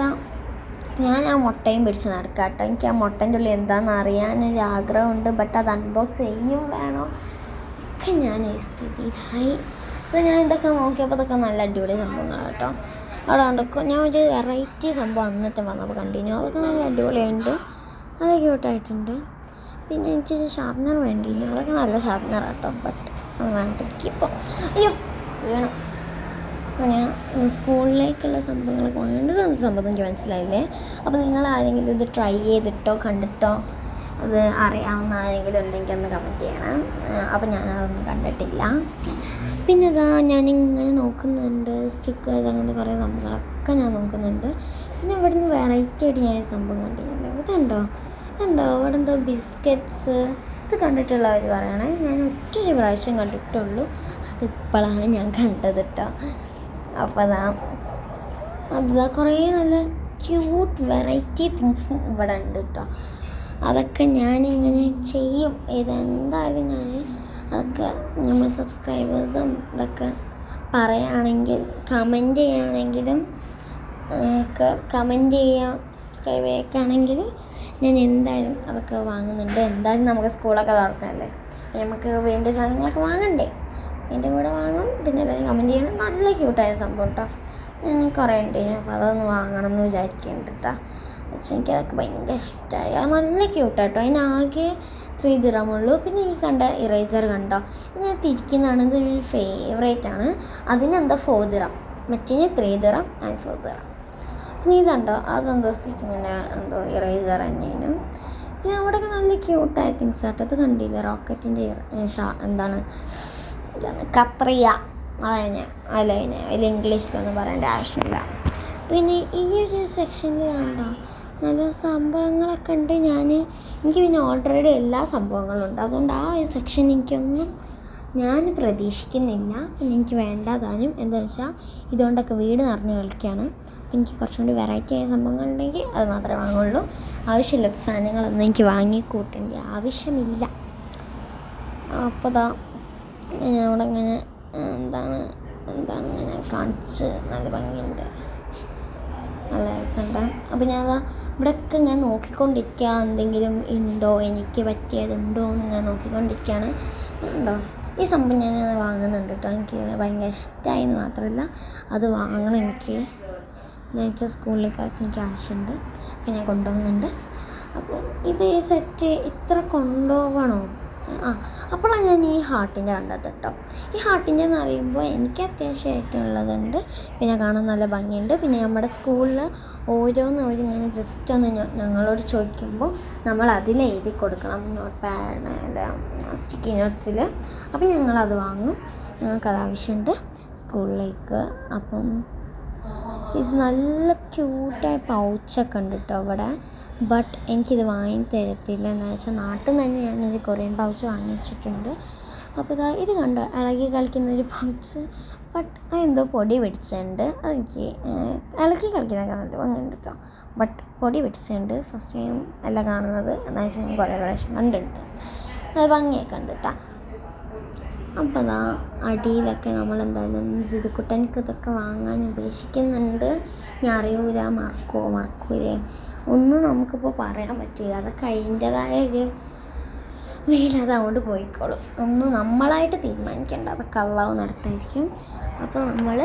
ഞാൻ ആ മുട്ടയും പിടിച്ച് നടക്കാം കേട്ടോ. എനിക്ക് ആ മുട്ടൻ്റെ ഉള്ളിൽ എന്താണെന്ന് അറിയാനൊരു ആഗ്രഹമുണ്ട്. ബട്ട് അത് അൺബോക്സ് ചെയ്യും വേണോ ഒക്കെ ഞാൻ ഈ സ്ഥിതിയിലായി. സോ ഞാൻ ഇതൊക്കെ നോക്കിയപ്പോൾ ഇതൊക്കെ നല്ല അടിപൊളി സംഭവങ്ങളാണ് കേട്ടോ. അവിടെ കണ്ടൊക്കെ ഞാൻ ഒരു വെറൈറ്റി സംഭവം അന്നത്തെ വന്നപ്പോൾ കണ്ടിന്യൂ. അതൊക്കെ നല്ല അടിപൊളിയായിട്ടുണ്ട്, അത് ക്യൂട്ടായിട്ടുണ്ട്. പിന്നെ എനിക്കൊരു ഷാർപ്നർ വേണ്ടിയില്ല, അതൊക്കെ നല്ല ഷാർപ്നറാണ് കേട്ടോ. ബട്ട് അത് വേണ്ടിപ്പോൾ അയ്യോ വീണു. അപ്പോൾ ഞാൻ സ്കൂളിലേക്കുള്ള സംഭവങ്ങളൊക്കെ വാങ്ങേണ്ടത് സംഭവം എനിക്ക് മനസ്സിലായില്ലേ. അപ്പോൾ നിങ്ങൾ ആരെങ്കിലും ഇത് ട്രൈ ചെയ്തിട്ടോ കണ്ടിട്ടോ അത് അറിയാവുന്ന ആരെങ്കിലും ഉണ്ടെങ്കിൽ ഒന്ന് കമൻറ്റ് ചെയ്യണം. അപ്പോൾ ഞാനതൊന്നും കണ്ടിട്ടില്ല. പിന്നെ ഇതാ ഞാനിങ്ങനെ നോക്കുന്നുണ്ട്, സ്റ്റിക്കേഴ്സ് അങ്ങനത്തെ കുറേ സംഭവങ്ങളൊക്കെ ഞാൻ നോക്കുന്നുണ്ട്. പിന്നെ ഇവിടെ നിന്ന് വെറൈറ്റി ആയിട്ട് ഞാൻ സംഭവം കണ്ടിട്ടില്ല. ഇതുണ്ടോ ഇവിടെ എന്തോ ബിസ്ക്കറ്റ്സ്. ഇത് കണ്ടിട്ടുള്ളവർ പറയണേ. ഞാൻ ഒറ്റൊരു പ്രാവശ്യം കണ്ടിട്ടുള്ളൂ, അതിപ്പോഴാണ് ഞാൻ കണ്ടത് കേട്ടോ. അപ്പോൾ അതാ കുറേ നല്ല ക്യൂട്ട് വെറൈറ്റി തിങ്സ് ഇവിടെ ഉണ്ട് കേട്ടോ. അതൊക്കെ ഞാനിങ്ങനെ ചെയ്യും. ഇതെന്തായാലും ഞാൻ അതൊക്കെ നമ്മൾ സബ്സ്ക്രൈബേഴ്സും ഇതൊക്കെ പറയുകയാണെങ്കിൽ കമൻറ്റ് ചെയ്യുകയാണെങ്കിലും കമൻറ്റ് ചെയ്യാം, സബ്സ്ക്രൈബ് ചെയ്യുകയാണെങ്കിൽ ഞാൻ എന്തായാലും അതൊക്കെ വാങ്ങുന്നുണ്ട്. എന്തായാലും നമുക്ക് സ്കൂളൊക്കെ തുറക്കണമല്ലേ, അപ്പോൾ നമുക്ക് വേണ്ട സാധനങ്ങളൊക്കെ വാങ്ങണ്ടേ, അതിൻ്റെ കൂടെ വാങ്ങും. പിന്നെ എല്ലാവരും കമൻറ്റ് ചെയ്യണം. നല്ല ക്യൂട്ടായ സംഭവം കേട്ടോ. ഞാൻ കുറേ ഉണ്ട്, അപ്പോൾ അതൊന്ന് വാങ്ങണം എന്ന് വിചാരിക്കുന്നുണ്ട് കേട്ടോ. പക്ഷേ എനിക്കതൊക്കെ ഭയങ്കര ഇഷ്ടമായി. അത് നല്ല ക്യൂട്ടാട്ടോ. അതിനാകെ 3 ദിറം ഉള്ളൂ. പിന്നെ ഈ കണ്ട ഇറേസർ കണ്ടോ, ഞാൻ തിരിക്കുന്നതാണ്, ഇതൊരു ഫേവറേറ്റാണ്. അതിനെന്താ 4 ദിറം, മറ്റേ 3 ദിറം ആൻഡ് 4 ദിറം. പിന്നെ ഇതുണ്ടോ, അത് എന്തോ സ്കെച്ചിങ്ങിൻ്റെ എന്തോ ഇറേസർ തന്നെയാണ്. പിന്നെ അവിടെയൊക്കെ നല്ല ക്യൂട്ടായ തിങ്സ് ആട്ടോ. ഇത് കണ്ടില്ല, റോക്കറ്റിൻ്റെ എന്താണ് കത്രിയ, അതിന് അതിൽ ഇംഗ്ലീഷിലൊന്നും പറയേണ്ട ആവശ്യമില്ല. പിന്നെ ഈ ഒരു സെക്ഷനിൽ കണ്ടോ നല്ല സംഭവങ്ങളൊക്കെ ഉണ്ട്. എനിക്ക് പിന്നെ ഓൾറെഡി എല്ലാ സംഭവങ്ങളും ഉണ്ട്, അതുകൊണ്ട് ആ ഒരു സെക്ഷൻ എനിക്കൊന്നും ഞാൻ പ്രതീക്ഷിക്കുന്നില്ല. പിന്നെ എനിക്ക് വേണ്ടതാനും എന്താണെന്ന് വെച്ചാൽ ഇതുകൊണ്ടൊക്കെ വീട് നിറഞ്ഞ് കളിക്കുകയാണ്. എനിക്ക് കുറച്ചും കൂടി വെറൈറ്റി ആയ സംഭവങ്ങളുണ്ടെങ്കിൽ അത് മാത്രമേ വാങ്ങുള്ളൂ. ആവശ്യമില്ലാത്ത സാധനങ്ങളൊന്നും എനിക്ക് വാങ്ങിക്കൂട്ടേണ്ട ആവശ്യമില്ല. അപ്പോൾ ഞാൻ അവിടെ ഇങ്ങനെ എന്താണ് ഇങ്ങനെ കാണിച്ച് നല്ല ഭംഗിയുണ്ട്, നല്ല രസമുണ്ട്. അപ്പോൾ ഇവിടെയൊക്കെ ഞാൻ നോക്കിക്കൊണ്ടിരിക്കുക, എന്തെങ്കിലും ഉണ്ടോ, എനിക്ക് പറ്റിയതുണ്ടോ എന്ന് ഞാൻ നോക്കിക്കൊണ്ടിരിക്കുകയാണ്. ഉണ്ടോ ഈ സംഭവം ഞാൻ വാങ്ങുന്നുണ്ട് കേട്ടോ. എനിക്ക് ഭയങ്കര ഇഷ്ടമായി എന്ന് മാത്രമല്ല, അത് വാങ്ങണം എനിക്ക്. എന്ന് വെച്ചാൽ സ്കൂളിലേക്കൊക്കെ എനിക്ക് ആവശ്യമുണ്ട്, അപ്പോൾ ഞാൻ കൊണ്ടുപോകുന്നുണ്ട്. അപ്പോൾ ഇത് ഈ സെറ്റ് ഇത്ര കൊണ്ടുപോകണോ? അപ്പോഴാണ് ഞാൻ ഈ ഹാർട്ടിൻ്റെ കണ്ടത് കേട്ടോ. ഈ ഹാർട്ടിൻ്റെ എന്ന് പറയുമ്പോൾ എനിക്ക് അത്യാവശ്യമായിട്ടുള്ളതുണ്ട്, പിന്നെ കാണാൻ നല്ല ഭംഗിയുണ്ട്. പിന്നെ നമ്മുടെ സ്കൂളിൽ ഓരോന്ന് അവരിങ്ങനെ ജസ്റ്റ് ഒന്ന് ഞങ്ങളോട് ചോദിക്കുമ്പോൾ നമ്മൾ അതിൽ എഴുതി കൊടുക്കണം, നോട്ട് പാഡ് അല്ല സ്റ്റിക്കി നോട്ട്സിൽ. അപ്പം ഞങ്ങളത് വാങ്ങും, ഞങ്ങൾക്കത് ആവശ്യമുണ്ട് സ്കൂളിലേക്ക്. അപ്പം ഇത് നല്ല ക്യൂട്ടായ പൗച്ചൊക്കെ ഉണ്ട് കേട്ടോ ഇവിടെ. ബട്ട് എനിക്കിത് വാങ്ങി തരത്തില്ല, എന്താ വെച്ചാൽ നാട്ടിൽ നിന്ന് തന്നെ ഞാനൊരു കൊറിയൻ പൗച്ച് വാങ്ങിച്ചിട്ടുണ്ട്. അപ്പോൾ ഇത് കണ്ടോ, ഇളകി കളിക്കുന്നൊരു പൗച്ച്. ബട്ട് അതെന്തോ പൊടി പിടിച്ചിട്ടുണ്ട്. അതെനിക്ക് ഇളകി കളിക്കുന്നതൊക്കെ നല്ല ഭംഗിയുണ്ട് കേട്ടോ. ബട്ട് പൊടി പിടിച്ചിട്ടുണ്ട്. ഫസ്റ്റ് ടൈം അല്ല കാണുന്നത്, എന്താ വെച്ചാൽ ഞാൻ കുറേ പ്രാവശ്യം കണ്ടിട്ടുണ്ട്, അത് ഭംഗിയൊക്കെ ഉണ്ട് കേട്ടോ. അപ്പോൾ അടിയിലൊക്കെ നമ്മളെന്തായാലും സിതുക്കുട്ടൻക്ക് ഇതൊക്കെ വാങ്ങാൻ ഉദ്ദേശിക്കുന്നുണ്ട്. ഞാൻ അറിയൂല, മറക്കൂലേ ഒന്നും നമുക്കിപ്പോൾ പറയാൻ പറ്റില്ല. അതൊക്കെ അതിൻ്റേതായ ഒരു വെയിൽ അതങ്ങോട്ട് പോയിക്കോളും. ഒന്നും നമ്മളായിട്ട് തീരുമാനിക്കേണ്ട, അതൊക്കെ അള്ളാഹു നടത്തായിരിക്കും. അപ്പോൾ നമ്മൾ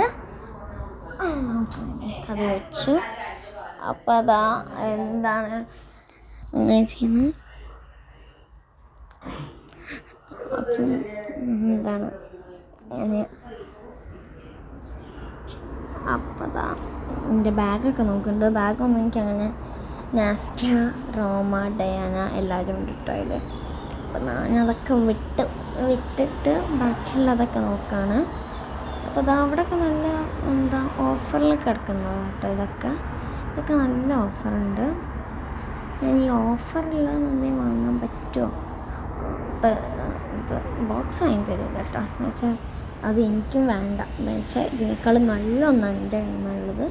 അത് വെച്ചു. അപ്പോൾ എന്താണ് അങ്ങനെ ചെയ്യുന്നത്, അപ്പം എന്താണ് ഞാൻ അപ്പം എൻ്റെ ബാഗൊക്കെ നോക്കുന്നുണ്ട്. ബാഗൊന്നും എനിക്കങ്ങനെ നാസ്റ്റിയ, റോമ, ഡയാന എല്ലാവരും ഉണ്ട് കേട്ടോ അതിൽ. അപ്പം ഞാനതൊക്കെ വിട്ടിട്ട് ബാക്കിയുള്ളതൊക്കെ നോക്കുകയാണ്. അപ്പോൾ അവിടെയൊക്കെ നല്ല ഓഫറിൽ കിടക്കുന്നതാണ് കേട്ടോ. ഇതൊക്കെ നല്ല ഓഫറുണ്ട്. ഞാൻ ഈ ഓഫറുള്ളതെന്തെങ്കിലും വാങ്ങാൻ പറ്റുമോ? ബോക്സ് വാങ്ങി തരില്ല കേട്ടോ, എന്ന് വെച്ചാൽ അത് എനിക്കും വേണ്ട. എന്ന് വെച്ചാൽ ഇതിനേക്കാളും നല്ല ഒന്നാണ് എൻ്റെ കയ്യിലുള്ളത്.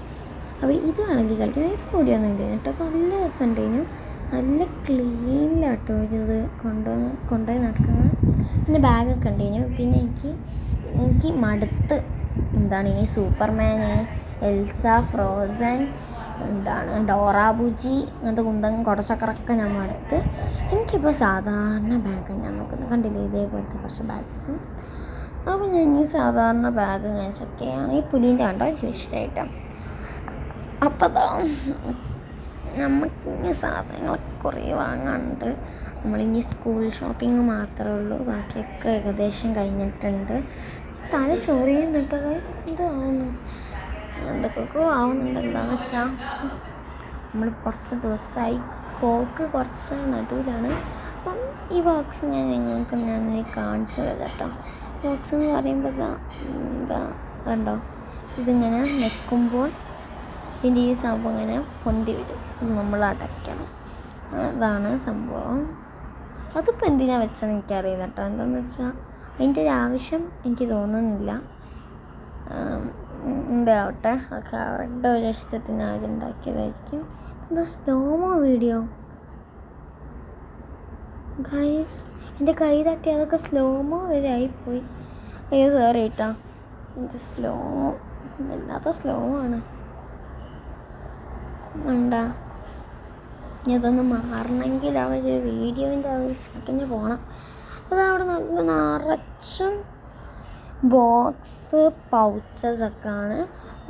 അപ്പോൾ ഇത് വേണമെങ്കിൽ കളിക്കുന്നത്, ഇത് പൊടിയൊന്നും ഇല്ല കേട്ടോ. നല്ല രസമുണ്ടേനു, നല്ല ക്ലീനിലാട്ടോ ഇത് കൊണ്ടുപോയി നടക്കുന്നത്. പിന്നെ ബാഗൊക്കെ ഉണ്ടേനു. പിന്നെ എനിക്ക് മടുത്ത് ഈ സൂപ്പർമാന്, എൽസ, ഫ്രോസൺ, ഡോറ ബുജി അങ്ങനത്തെ കുടച്ചക്കറൊക്കെ ഞാൻ മടുത്ത്. എനിക്കിപ്പോൾ സാധാരണ ബാഗാണ് ഞാൻ നോക്കുന്നത്. കണ്ടില്ലേ ഇതേപോലത്തെ കുറച്ച് ബാഗ്സ്. അപ്പോൾ ഞാൻ ഈ സാധാരണ ബാഗ് ഞാൻ ചെക്ക് ചെയ്യുകയാണ്. ഈ പുലിൻ്റെ കണ്ടോ, എനിക്ക് ഇഷ്ടമായിട്ടാണ്. അപ്പോൾ നമുക്കിനി സാധനങ്ങളൊക്കെ കുറേ വാങ്ങാനുണ്ട്. നമ്മളിനി സ്കൂൾ ഷോപ്പിംഗ് മാത്രമേ ഉള്ളൂ, ബാക്കിയൊക്കെ ഏകദേശം കഴിഞ്ഞിട്ടുണ്ട്. തല ചൊറിയുന്നുട്ടോ ഗൈസ്. എന്തോ ആവുന്നു, എന്തൊക്കെയൊക്കെ ആവുന്നുണ്ട്. എന്താണെന്ന് വെച്ചാൽ നമ്മൾ കുറച്ച് ദിവസമായി പോക്ക് കുറച്ച് നടുവിലാണ്. അപ്പം ഈ ബോക്സ് ഞാൻ കാണിച്ചു തരാം കേട്ടോ. ബോക്സ് എന്ന് പറയുമ്പോൾ എന്താ കണ്ടോ, ഇതിങ്ങനെ നിൽക്കുമ്പോൾ ഇതിൻ്റെ ഈ സംഭവം ഇങ്ങനെ പൊന്തി വരും, നമ്മൾ അടയ്ക്കണം. അതാണ് സംഭവം. അതിപ്പോൾ എന്തിനാണ് വെച്ചതെന്ന് എനിക്കറിയില്ല കേട്ടോ. എന്താണെന്ന് വെച്ചാൽ അതിൻ്റെ ഒരു ആവശ്യം എനിക്ക് തോന്നുന്നില്ല. എന്താവട്ടെ, ഒക്കെ അവരുടെ ഒരു ഇഷ്ടത്തിന് അവരുണ്ടാക്കിയതായിരിക്കും. എന്താ സ്ലോമോ വീഡിയോ ഗൈസ്, എൻ്റെ കൈ തട്ടി അതൊക്കെ സ്ലോമോ വരെ ആയിപ്പോയി. അയ്യോ സോറി കേട്ടോ, ഇത് സ്ലോമോ വല്ലാത്ത സ്ലോമോ ആണ്. ഉണ്ടാ ഇതൊന്ന് മാറണമെങ്കിൽ അവർ വീഡിയോൻ്റെ അവർ ഷൂട്ടിങ് പോകണം. അപ്പോൾ അവിടെ നല്ല നിറച്ചും ബോക്സ് പൗച്ചസൊക്കെ ആണ്.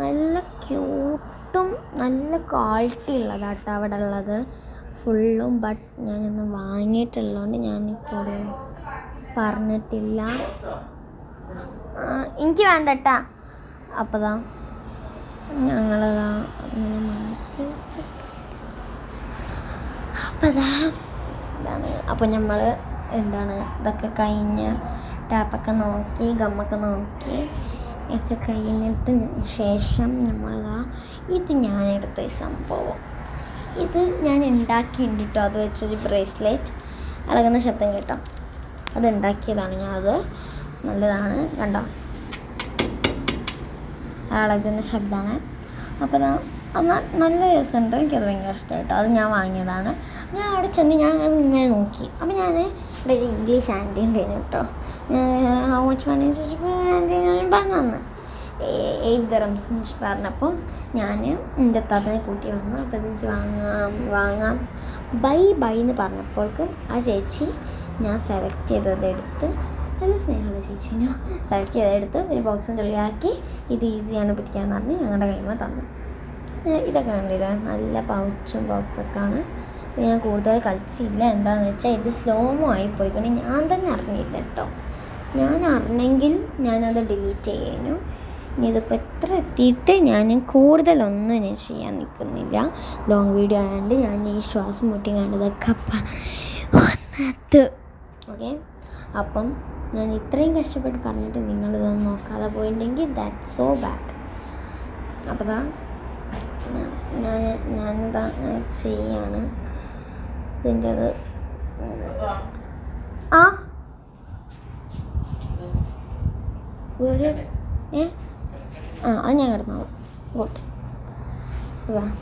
നല്ല ക്യൂട്ടും നല്ല ക്വാളിറ്റി ഉള്ളതാട്ടോ അവിടെ ഉള്ളത് ഫുള്ളും. ബട്ട് ഞാനൊന്ന് വാങ്ങിയിട്ടുള്ളതുകൊണ്ട് ഞാനിപ്പോൾ പറഞ്ഞിട്ടില്ല. എനിക്ക് വേണ്ട കേട്ടാ. അപ്പോൾ ഞങ്ങളതാ അതിങ്ങനെ മാറ്റി വെച്ചു. അപ്പോൾ ഇതാണ്. അപ്പോൾ നമ്മൾ ഇതൊക്കെ കഴിഞ്ഞ് ടാപ്പൊക്കെ നോക്കി ഗമ്മൊക്കെ നോക്കി ഒക്കെ കഴിഞ്ഞിട്ട് ശേഷം ഇത് ഞാനെടുത്ത സംഭവം, ഇത് ഞാൻ ഉണ്ടാക്കിയിട്ടുണ്ട് കേട്ടോ. അത് വെച്ചൊരു ബ്രേസ്ലെറ്റ്, ഇളകുന്ന ശബ്ദം കേട്ടോ, അത് ഉണ്ടാക്കിയതാണ് ഞാനത്. നല്ലതാണ് കണ്ടോ, ഇളകുന്ന ശബ്ദമാണ്. അപ്പോൾ നല്ല രസമുണ്ട്, എനിക്കത് ഭയങ്കര ഇഷ്ടമായിട്ടോ. അത് ഞാൻ വാങ്ങിയതാണ്. ഞാൻ അവിടെ ചെന്ന് ഞാൻ അത് ഇങ്ങനെ നോക്കി. അപ്പോൾ ഞാൻ ഇവിടെ ഒരു ഇംഗ്ലീഷ് ആൻറ്റി ഉണ്ടായിരുന്നു കേട്ടോ. ഞാൻ ഹൗ മച്ച് മണി ചോദിച്ചപ്പോൾ ആൻറ്റി ഞാൻ പറഞ്ഞു 8 dirhams പറഞ്ഞപ്പോൾ ഞാൻ എൻ്റെ തതനെ കൂട്ടി വന്നു. അപ്പോൾ എനിക്ക് വാങ്ങാം ബൈ എന്ന് പറഞ്ഞപ്പോഴേക്കും ആ ചേച്ചി ഞാൻ സെലക്ട് ചെയ്തതെടുത്ത്, നല്ല സ്നേഹമുള്ള ചേച്ചി, ഞാൻ സെലക്ട് ചെയ്തെടുത്ത് ഒരു ബോക്സിൻ്റെ ഉള്ളിലാക്കി ഇത് ഈസിയാണ് പിടിക്കാമെന്ന് പറഞ്ഞ് ഞങ്ങളുടെ കൈമ തന്നു. ഇതൊക്കെ കണ്ടില്ല, നല്ല പൗച്ചും ബോക്സൊക്കെ ആണ്. ഞാൻ കൂടുതൽ കളിച്ചില്ല. എന്താണെന്ന് വെച്ചാൽ ഇത് സ്ലോമോ ആയിപ്പോയിക്കണം. ഞാൻ തന്നെ അറിഞ്ഞില്ല കേട്ടോ. ഞാൻ അറിഞ്ഞെങ്കിൽ ഞാനത് ഡിലീറ്റ് ചെയ്യുന്നു. ഇനി ഇതിപ്പോൾ എത്ര എത്തിയിട്ട് ഞാൻ കൂടുതലൊന്നും ഞാൻ ചെയ്യാൻ നിൽക്കുന്നില്ല. ലോങ് വീഡിയോ ആയതുകൊണ്ട് ഞാൻ ഈ ശ്വാസം മുട്ടി കണ്ടതൊക്കെ ഒന്നത്. ഓക്കെ, അപ്പം ഞാൻ ഇത്രയും കഷ്ടപ്പെട്ട് പറഞ്ഞിട്ട് നിങ്ങളിതൊന്നും നോക്കാതെ പോയിട്ടുണ്ടെങ്കിൽ ദാറ്റ്സ് സോ ബാഡ്. അപ്പോൾ ഞാനിതാ അങ്ങനെ ചെയ്യാണ്. ഇതിൻ്റെ അത് വീട് അത് ഞാൻ കിടന്നോളാം. ഗുഡ്.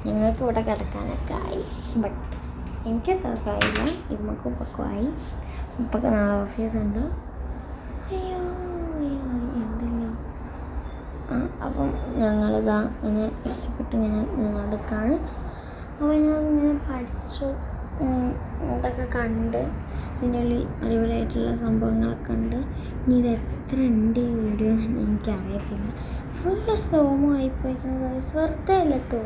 ഞങ്ങൾക്ക് ഇവിടെ കിടക്കാനൊക്കെ ആയി. ബട്ട് എനിക്കത്രയൊക്കെ ആയില്ല, ഇമ്മക്കും ഉപ്പക്കും ആയി. ഉപ്പൊക്കെ നാളെ ഓഫീസുണ്ട്. അയ്യോ ഉണ്ടല്ലോ. അപ്പം ഞങ്ങളിതാ ഇങ്ങനെ ഇഷ്ടപ്പെട്ട് ഇങ്ങനെ നടക്കാണ്. അപ്പോൾ ഞാനിങ്ങനെ പഠിച്ചു, ഇതൊക്കെ കണ്ട് ഇതിൻ്റെ ഉള്ളിൽ അടിപൊളിയായിട്ടുള്ള സംഭവങ്ങളൊക്കെ ഉണ്ട്. ഇനി ഇത് എത്ര ഉണ്ട് ഈ വീഡിയോ എന്ന് എനിക്കറിയത്തില്ല. ഫുള്ള് സ്ലോമോ ആയിപ്പോയിക്കണം ഗൈസ്, വെറുതെ അല്ല കേട്ടോ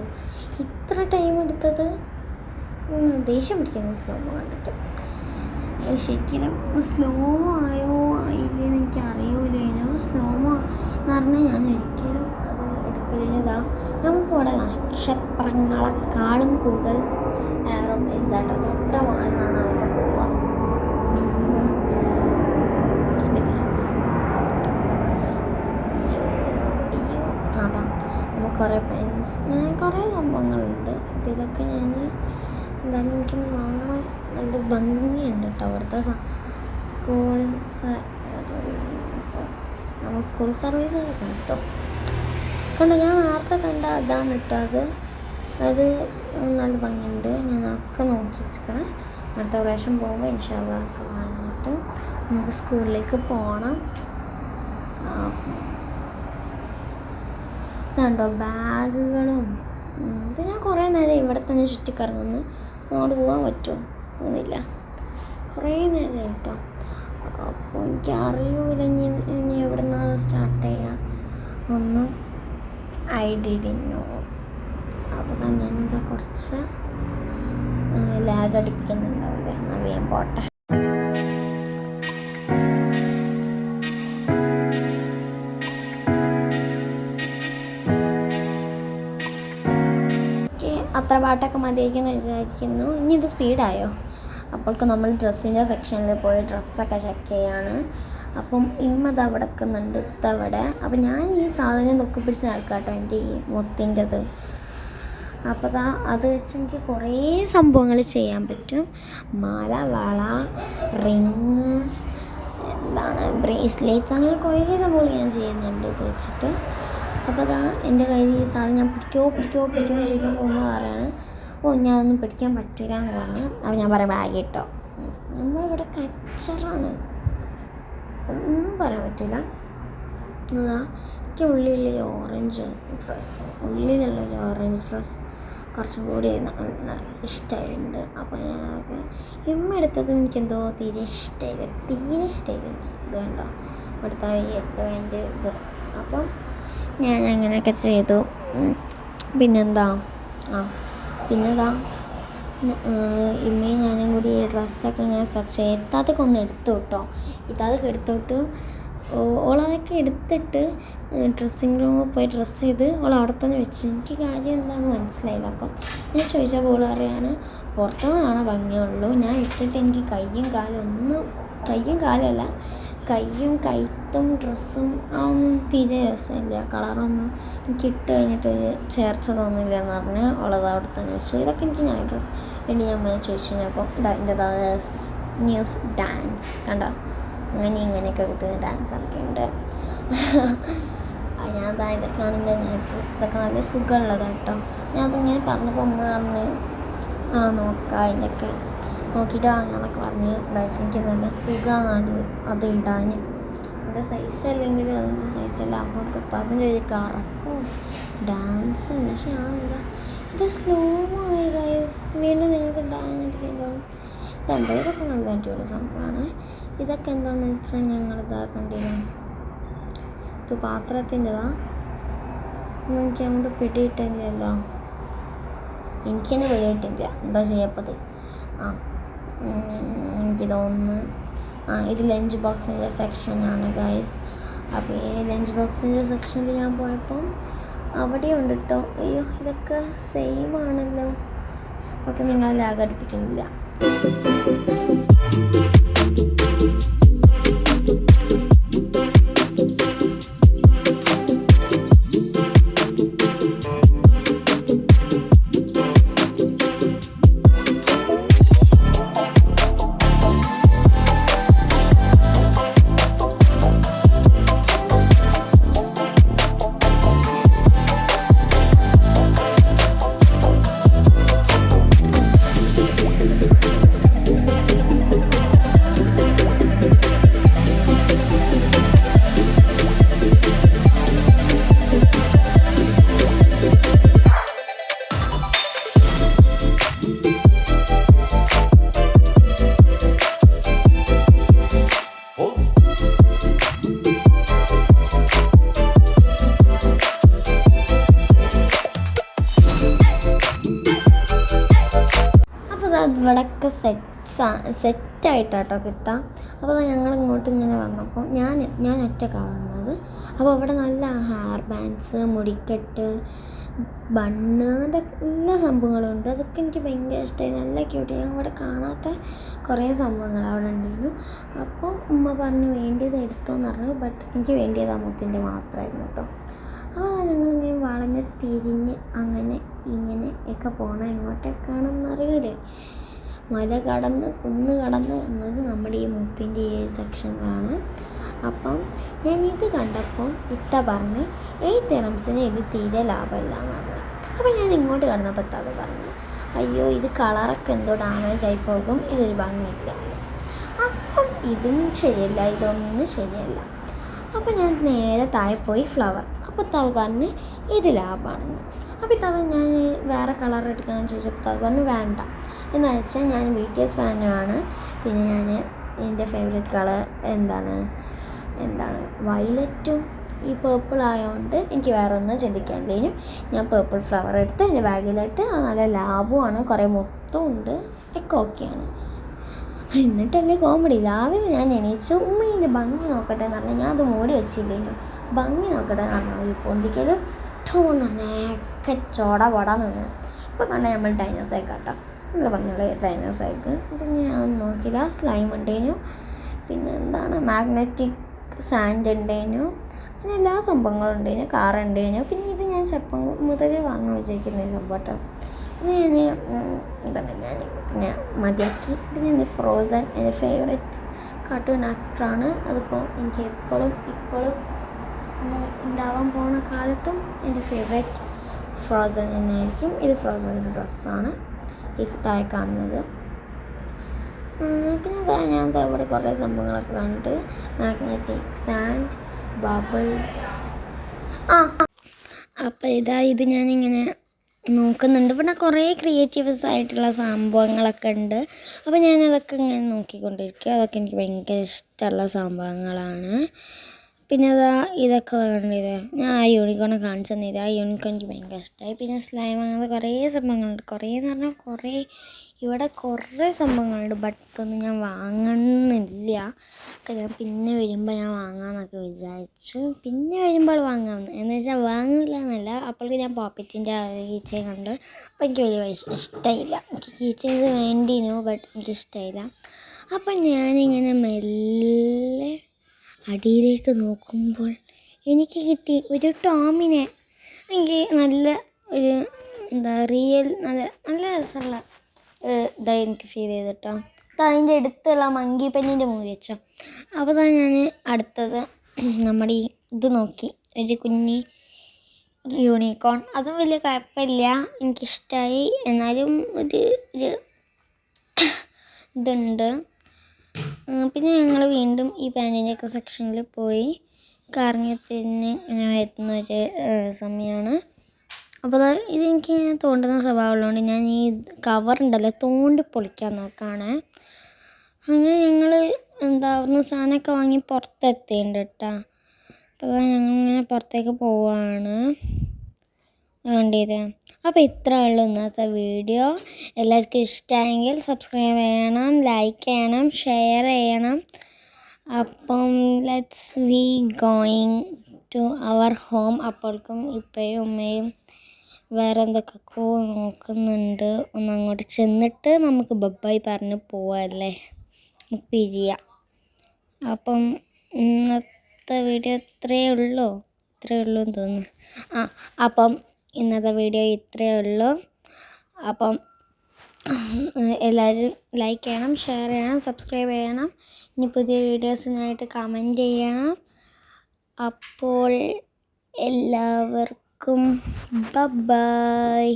ഇത്ര ടൈം എടുത്തത്. ദേഷ്യം പിടിക്കുന്ന സ്ലോമോ കണ്ടിട്ട്. ശരിക്കും സ്ലോമോ ആയോ ആയില്ലെന്ന് എനിക്ക് അറിയൂലേനോ. സ്ലോമോ എന്ന് പറഞ്ഞാൽ ഞാൻ ഒരിക്കലും അത് എടുക്കലില്ല. നമുക്കിവിടെ നക്ഷത്രങ്ങളെക്കാളും കൂടുതൽ എയറോപ്ലെയിൻസ് ആയിട്ട് തൊട്ടമാണെന്നാണ് അവർക്ക് പോവുക. അതാ നമുക്ക് കുറേ പെൻസ്, കുറേ സംഭവങ്ങളുണ്ട്. അപ്പോൾ ഇതൊക്കെ ഞാൻ എന്തായാലും എനിക്കൊന്ന് വാങ്ങണം. നല്ല ഭംഗിയുണ്ട് കേട്ടോ അവിടുത്തെ സ്കൂൾ സർവീസ്. നമ്മൾ സ്കൂൾ സർവീസൊക്കെ കണ്ടോ കണ്ടോ, ഞാൻ നേരത്തെ കണ്ട അതാണ് കേട്ടോ. അത് നല്ല ഭംഗിയുണ്ട്. ഞാൻ ഒക്കെ നോക്കി വെച്ചിരിക്കണം. അടുത്ത പ്രാവശ്യം പോകുമ്പോൾ ഇൻഷാല്ലാ ഒക്കെ വാങ്ങിയിട്ട് നമുക്ക് സ്കൂളിലേക്ക് പോകണം. ഇതുണ്ടോ ബാഗുകളും. ഇത് ഞാൻ കുറേ നേരം ഇവിടെ തന്നെ ചുറ്റിക്കറങ്ങുന്നു. അങ്ങോട്ട് പോകാൻ പറ്റുമോ? പോകുന്നില്ല, കുറേ നേരം കേട്ടോ. അപ്പോൾ എനിക്കറിയൂല ഇനി എവിടെ നിന്നത് സ്റ്റാർട്ട് ചെയ്യാം ഒന്നും ഐഡിയനോ. അപ്പോൾ ഞാനിതാ കുറച്ച് ലാഗ് അടിപ്പിക്കുന്നുണ്ടാവില്ലേ, എന്നാൽ വേഗം പോട്ടെ. പാട്ടൊക്കെ മതിയായിരിക്കുമെന്ന് വിചാരിക്കുന്നു. ഇനി ഇത് സ്പീഡായോ? അപ്പോൾക്ക് നമ്മൾ ഡ്രസ്സിൻ്റെ സെക്ഷനിൽ പോയി ഡ്രസ്സൊക്കെ ചെക്ക് ചെയ്യാണ്. അപ്പം ഇമ്മത് അവിടെ നിൽക്കുന്നുണ്ട് ഇത്തവിടെ. അപ്പം ഞാൻ ഈ സാധനം തൊക്കി പിടിച്ച് നടക്കാട്ടോ, എൻ്റെ ഈ മുത്തിൻ്റെത്. അപ്പോൾ അത് വെച്ച് എനിക്ക് കുറേ സംഭവങ്ങൾ ചെയ്യാൻ പറ്റും. മാല, വള, റിങ്, എന്താണ് ബ്രേസ്ലെറ്റ്സ്, അങ്ങനെ കുറേ സംഭവങ്ങൾ ഞാൻ ചെയ്യുന്നുണ്ട് ഇത് വെച്ചിട്ട്. അപ്പോൾ എൻ്റെ കയ്യിൽ ഈ സാധനം ഞാൻ പിടിക്കുമോ എന്ന് ചോദിക്കാൻ പോകുമ്പോൾ പറയാണ്, ഞാൻ അതൊന്നും പിടിക്കാൻ പറ്റില്ല എന്ന് പറഞ്ഞു. അപ്പോൾ ഞാൻ പറയാം ബാഗ് ഇട്ടോ. നമ്മളിവിടെ കച്ചറാണ്, ഒന്നും പറയാൻ പറ്റില്ല. എനിക്ക് ഉള്ളിലുള്ള ഓറഞ്ച് ഡ്രസ്സ് കുറച്ചും കൂടി നല്ല ഇഷ്ടമായിട്ടുണ്ട്. അപ്പോൾ ഞാനതൊക്കെ എടുത്തതും എനിക്കെന്തോ തീരെ ഇഷ്ടമായില്ല എനിക്ക്. ഇത് കണ്ടോ ഇവിടുത്തെ എൻ്റെ ഇത്. അപ്പം ഞാൻ അങ്ങനെയൊക്കെ ചെയ്തു. പിന്നെന്താ ഇമ്മയും ഞാനും കൂടി ഈ ഡ്രസ്സൊക്കെ ഇങ്ങനെ സെർച്ച് ചെയ്ത് ഇത്താത്തൊക്കെ ഒന്ന് എടുത്തു കേട്ടോ. ഇത്താത്തൊക്കെ എടുത്തോട്ട് ഓളതൊക്കെ എടുത്തിട്ട് ഡ്രസ്സിങ് റൂമിൽ പോയി ഡ്രസ്സ് ചെയ്ത് ഓൾ അവിടെ തന്നെ വെച്ച്. എനിക്ക് കാര്യം എന്താണെന്ന് മനസ്സിലായില്ല. അപ്പം ഞാൻ ചോദിച്ചപ്പോൾ ഓൾ പറയാണ് പുറത്തുനിന്ന് കാണാൻ ഭംഗിയുള്ളൂ, ഞാൻ ഇട്ടിട്ട് എനിക്ക് കയ്യും കാലല്ല കയ്യും കൈത്തും ഡ്രസ്സും ഒന്നും തീരെ രസമില്ല, കളറൊന്നും എനിക്ക് ഇട്ട് കഴിഞ്ഞിട്ട് ചേർച്ച തോന്നില്ല എന്ന് പറഞ്ഞ് ഉള്ളത് അവിടെ തന്നെ വെച്ചു. ഇതൊക്കെ എനിക്ക് നൈറ്റ് ഡ്രസ്സ് വേണ്ടി ഞാൻ ചോദിച്ചു കഴിഞ്ഞപ്പോൾ എൻ്റെ ന്യൂസ് ഡാൻസ് കണ്ടോ, ഇങ്ങനെയൊക്കെ കുത്തുന്ന ഡാൻസൊക്കെ ഉണ്ട്. ഞാൻ ഇതൊക്കെയാണ് എൻ്റെ നൈറ്റ് ഡ്രസ്സ്. ഇതൊക്കെ നല്ല സുഖമുള്ളതാണ് കേട്ടോ. ഞാൻ അതിങ്ങനെ പറഞ്ഞപ്പോൾ അമ്മ പറഞ്ഞ് നോക്കാം ഇതിനൊക്കെ നോക്കിയിട്ട് വാങ്ങാമെന്നൊക്കെ പറഞ്ഞ് എനിക്ക് നല്ല സുഖമാണ് അത് ഇടാൻ. എൻ്റെ സൈസ് അല്ലെങ്കിൽ അതിൻ്റെ സൈസല്ല. അപ്പോൾ അതിൻ്റെ ഒരു കറക്കും ഡാൻസും. പക്ഷേ ഇത് സ്ലോ ആയി ഗൈസ്. വീണ്ടും നിങ്ങൾക്ക് ഡാൻസിട്ടുണ്ടാവും. ഇതൊക്കെ നല്ല അടിപൊളി സംഭവമാണ്. ഇതൊക്കെ എന്താണെന്ന് വെച്ചാൽ ഞങ്ങളിതാക്കണ്ടില്ല, ഇത് പാത്രത്തിൻ്റെതാ. എനിക്ക് അങ്ങോട്ട് പിടിയിട്ടില്ലല്ലോ, എനിക്കെന്നെ പിടിയിട്ടില്ല. എന്താ ചെയ്യപ്പത്? എനിക്ക് തോന്നുന്നു ഇത് ലഞ്ച് ബോക്സിൻ്റെ സെക്ഷനാണ് ഗൈസ്. അപ്പോൾ ഈ ലഞ്ച് ബോക്സിൻ്റെ സെക്ഷനിൽ ഞാൻ പോയപ്പം അവിടെയുണ്ട് കേട്ടോ. അയ്യോ ഇതൊക്കെ സെയിം ആണല്ലോ. ഒക്കെ നിങ്ങളെ ലാഗ് അടുപ്പിക്കുന്നില്ല. ഇവിടെയൊക്കെ സെറ്റായിട്ടാട്ടോ കിട്ടുക. അപ്പോൾ ഞങ്ങളിങ്ങോട്ട് ഇങ്ങനെ വന്നപ്പോൾ ഞാൻ ഒറ്റക്കാണ് വന്നത്. അപ്പോൾ ഇവിടെ നല്ല ഹെയർ ബാൻഡ്സ്, മുടിക്കെട്ട്, ബണ്ണ്, അതൊക്കെ എല്ലാ സംഭവങ്ങളുണ്ട്. അതൊക്കെ എനിക്ക് ഭയങ്കര ഇഷ്ടമായി, നല്ല ക്യൂട്ട്. ഞാൻ ഇവിടെ കാണാത്ത കുറേ സംഭവങ്ങൾ അവിടെ ഉണ്ടായിരുന്നു. അപ്പം ഉമ്മ പറഞ്ഞു വേണ്ടിയത് എടുത്തോന്ന് പറഞ്ഞു. ബട്ട് എനിക്ക് വേണ്ടിയത് മുത്തിൻ്റെ മാത്രമായിരുന്നു കേട്ടോ. അപ്പോൾ ഞങ്ങളിങ്ങനെ വളഞ്ഞ് തിരിഞ്ഞ് അങ്ങനെ ഇങ്ങനെ ഒക്കെ പോകണം. എങ്ങോട്ടേക്കാണെന്നറിയില്ലേ. മല കടന്ന് കുന്ന് കടന്ന് വന്നത് നമ്മുടെ ഈ മുത്തിൻ്റെ ഈ സെക്ഷനിലാണ്. അപ്പം ഞാൻ ഇത് കണ്ടപ്പോൾ ഇത്ത പറഞ്ഞ് 8 ദിർഹംസിന് ഇത് തീരെ ലാഭമല്ല എന്ന് പറഞ്ഞു. അപ്പോൾ ഞാൻ ഇങ്ങോട്ട് കടന്നപ്പോൾ അത് പറഞ്ഞു അയ്യോ ഇത് കളറൊക്കെ എന്തോ ഡാമേജ് ആയി പോകും, ഇതൊരു ഭംഗിയില്ല. അപ്പം ഇതും ശരിയല്ല, ഇതൊന്നും ശരിയല്ല. അപ്പോൾ ഞാൻ നേരെ താഴെ പോയി ഫ്ലവർ. അപ്പോൾ അത് പറഞ്ഞ് ഇത് ലാഭമാണെന്ന്. അപ്പോൾ ഇത് ഞാൻ വേറെ കളർ എടുക്കണമെന്ന് ചോദിച്ചപ്പോൾ അത് പറഞ്ഞ് വേണ്ട എന്ന് വെച്ചാൽ ഞാൻ BTS ഫാനുമാണ്. പിന്നെ ഞാൻ എൻ്റെ ഫേവറേറ്റ് കളർ എന്താണ് വയലറ്റും ഈ പേർപ്പിൾ ആയതുകൊണ്ട് എനിക്ക് വേറെ ഒന്നും ചിന്തിക്കാനില്ല. ഞാൻ പേർപ്പിൾ ഫ്ലവർ എടുത്ത് എൻ്റെ ബാഗിലിട്ട് നല്ല ലാഭമാണ്, കുറേ മൊത്തം ഉണ്ട്, ഒക്കെ ഓക്കെയാണ്. എന്നിട്ടല്ലേ കോമഡി. രാവിലെ ഞാൻ എണീച്ചു, ഉമ്മ ഇതിൻ്റെ ഭംഗി നോക്കട്ടെ എന്ന് പറഞ്ഞാൽ ഞാൻ അത് മൂടി വെച്ചില്ലേനു. ഭംഗി നോക്കട്ടെ എന്ന് പറഞ്ഞു ഒരു പൊന്തിക്കലും ടോന്ന് പറഞ്ഞൊക്കെ ചോട പൊടാന്ന് വീണു. ഇപ്പോൾ കണ്ട നമ്മൾ ഡൈനോസൈക്ക് കേട്ടോ, നല്ല ഭംഗിയുള്ള ഡൈനോസൈക്ക്. പിന്നെ ഞാൻ നോക്കിയില്ല, സ്ലൈം ഉണ്ടേനു, പിന്നെ എന്താണ് മാഗ്നറ്റിക് സാൻഡ് ഉണ്ടേനു, പിന്നെ എല്ലാ സംഭവങ്ങളും ഉണ്ടേനു, കാർ ഉണ്ടേനു. പിന്നെ ഇത് ഞാൻ ചെറുപ്പം മുതലേ വാങ്ങാൻ വിചാരിക്കുന്ന ഈ സംഭവം കേട്ടോ. ഇത് ഞാൻ എന്താണ് പിന്നെ മതിയാക്കി. പിന്നെ എൻ്റെ ഫ്രോസൺ എൻ്റെ ഫേവറേറ്റ് കാർട്ടൂൺ ആക്ടറാണ്. അതിപ്പോൾ എനിക്ക് ഇപ്പോഴും ഉണ്ടാവാൻ പോകുന്ന കാലത്തും എൻ്റെ ഫേവറേറ്റ് ഫ്രോസൺ തന്നെയായിരിക്കും. ഇത് ഫ്രോസണിൻ്റെ ഡ്രസ്സാണ് ഈ താഴെ കാണുന്നത്. പിന്നെ ഞാൻ ഇവിടെ കുറേ സംഭവങ്ങളൊക്കെ കണ്ടിട്ട് മാഗ്നറ്റിക് സാൻഡ്, ബബിൾസ്. അപ്പോൾ ഇത് ഞാനിങ്ങനെ നോക്കുന്നുണ്ട്. പിന്നെ കുറേ ക്രിയേറ്റീവ്സ് ആയിട്ടുള്ള സംഭവങ്ങളൊക്കെ ഉണ്ട്. അപ്പോൾ ഞാനതൊക്കെ ഇങ്ങനെ നോക്കിക്കൊണ്ടിരിക്കുക. അതൊക്കെ എനിക്ക് ഭയങ്കര ഇഷ്ടമുള്ള സംഭവങ്ങളാണ്. പിന്നെ ഇതൊക്കെ കണ്ടില്ലേ, ഞാൻ ആ യൂണിക്കോണെ കാണിച്ചു തന്നില്ല. ആ യൂണിക്കോൺ എനിക്ക് ഭയങ്കര ഇഷ്ടമായി. പിന്നെ സ്ലൈം അങ്ങനത്തെ കുറേ സംഭവങ്ങളുണ്ട്. കുറേ എന്ന് പറഞ്ഞാൽ ഇവിടെ കുറേ സംഭവങ്ങളുണ്ട്. ബട്ട് ഇതൊന്നും ഞാൻ വാങ്ങണമെന്നില്ല. ഞാൻ പിന്നെ വരുമ്പോൾ ഞാൻ വാങ്ങാമെന്നൊക്കെ വിചാരിച്ചു. പിന്നെ വരുമ്പോൾ വാങ്ങാമെന്ന് എന്ന് വെച്ചാൽ വാങ്ങില്ല എന്നല്ല. അപ്പോഴേക്ക് ഞാൻ പോപ്പറ്റിൻ്റെ കീച്ചെയിൻ കണ്ട്. അപ്പോൾ എനിക്ക് വലിയ ഇഷ്ടമായില്ല. എനിക്ക് കീച്ചെയിൻസ് വേണ്ടിനു, ബട്ട് എനിക്കിഷ്ടമായില്ല. അപ്പം ഞാനിങ്ങനെ മെല്ലെ അടിയിലേക്ക് നോക്കുമ്പോൾ എനിക്ക് കിട്ടി ഒരു ടോമിനെ. എനിക്ക് നല്ല ഒരു റിയൽ നല്ല രസമുള്ള ഇതായി എനിക്ക് ഫീൽ ചെയ്തിട്ടോ. അതിൻ്റെ അടുത്തുള്ള മങ്കി പെന്നിൻ്റെ മൂവി വെച്ചോ. അപ്പോൾ ഞാൻ അടുത്തത് നമ്മുടെ ഇത് നോക്കി, ഒരു കുഞ്ഞി യൂണിക്കോൺ. അതും വലിയ കുഴപ്പമില്ല, എനിക്കിഷ്ടമായി. എന്നാലും ഒരു ഇതുണ്ട്. പിന്നെ ഞങ്ങൾ വീണ്ടും ഈ പാൻറ്റിൻ്റെയൊക്കെ സെക്ഷനിൽ പോയി കറങ്ങിയതിന് ഇങ്ങനെ എത്തുന്ന ഒരു സമയമാണ്. അപ്പോൾ ഇതെനിക്ക് തോണ്ടുന്ന സ്വഭാവമുള്ളതുകൊണ്ട് ഞാൻ ഈ കവറുണ്ടല്ലോ തോണ്ടി പൊളിക്കാൻ നോക്കുകയാണ്. അങ്ങനെ ഞങ്ങൾ അവിടുന്ന് സാധനമൊക്കെ വാങ്ങി പുറത്തെത്തിയിട്ടുണ്ട് കേട്ടോ. അപ്പോൾ ഞങ്ങളിങ്ങനെ പുറത്തേക്ക് പോവുകയാണ്. കണ്ടില്ലേ? അപ്പോൾ ഇത്രയേ ഉള്ളൂ ഇന്നത്തെ വീഡിയോ. എല്ലാവർക്കും ഇഷ്ടമായെങ്കിൽ സബ്സ്ക്രൈബ് ചെയ്യണം, ലൈക്ക് ചെയ്യണം, ഷെയർ ചെയ്യണം. അപ്പം let's we going to our home. അപ്പോഴേക്കും ഇപ്പയും ഉമ്മയും വേറെ എന്തൊക്കെയോ നോക്കുന്നുണ്ട്. ഒന്ന് അങ്ങോട്ട് ചെന്നിട്ട് നമുക്ക് ബൈ പറഞ്ഞ് പോവാമല്ലേ, നമുക്ക് പിരിയാം. അപ്പം ഇന്നത്തെ വീഡിയോ ഇത്രയേ ഉള്ളൂ എന്ന് തോന്നുന്നു. അപ്പം ഇന്നത്തെ വീഡിയോ ഇത്രയേ ഉള്ളൂ. അപ്പം എല്ലാവരും ലൈക്ക് ചെയ്യണം, ഷെയർ ചെയ്യണം, സബ്സ്ക്രൈബ് ചെയ്യണം. ഇനി പുതിയ വീഡിയോസിനായിട്ട് കമൻറ്റ് ചെയ്യണം. അപ്പോൾ എല്ലാവർക്കും ബൈ.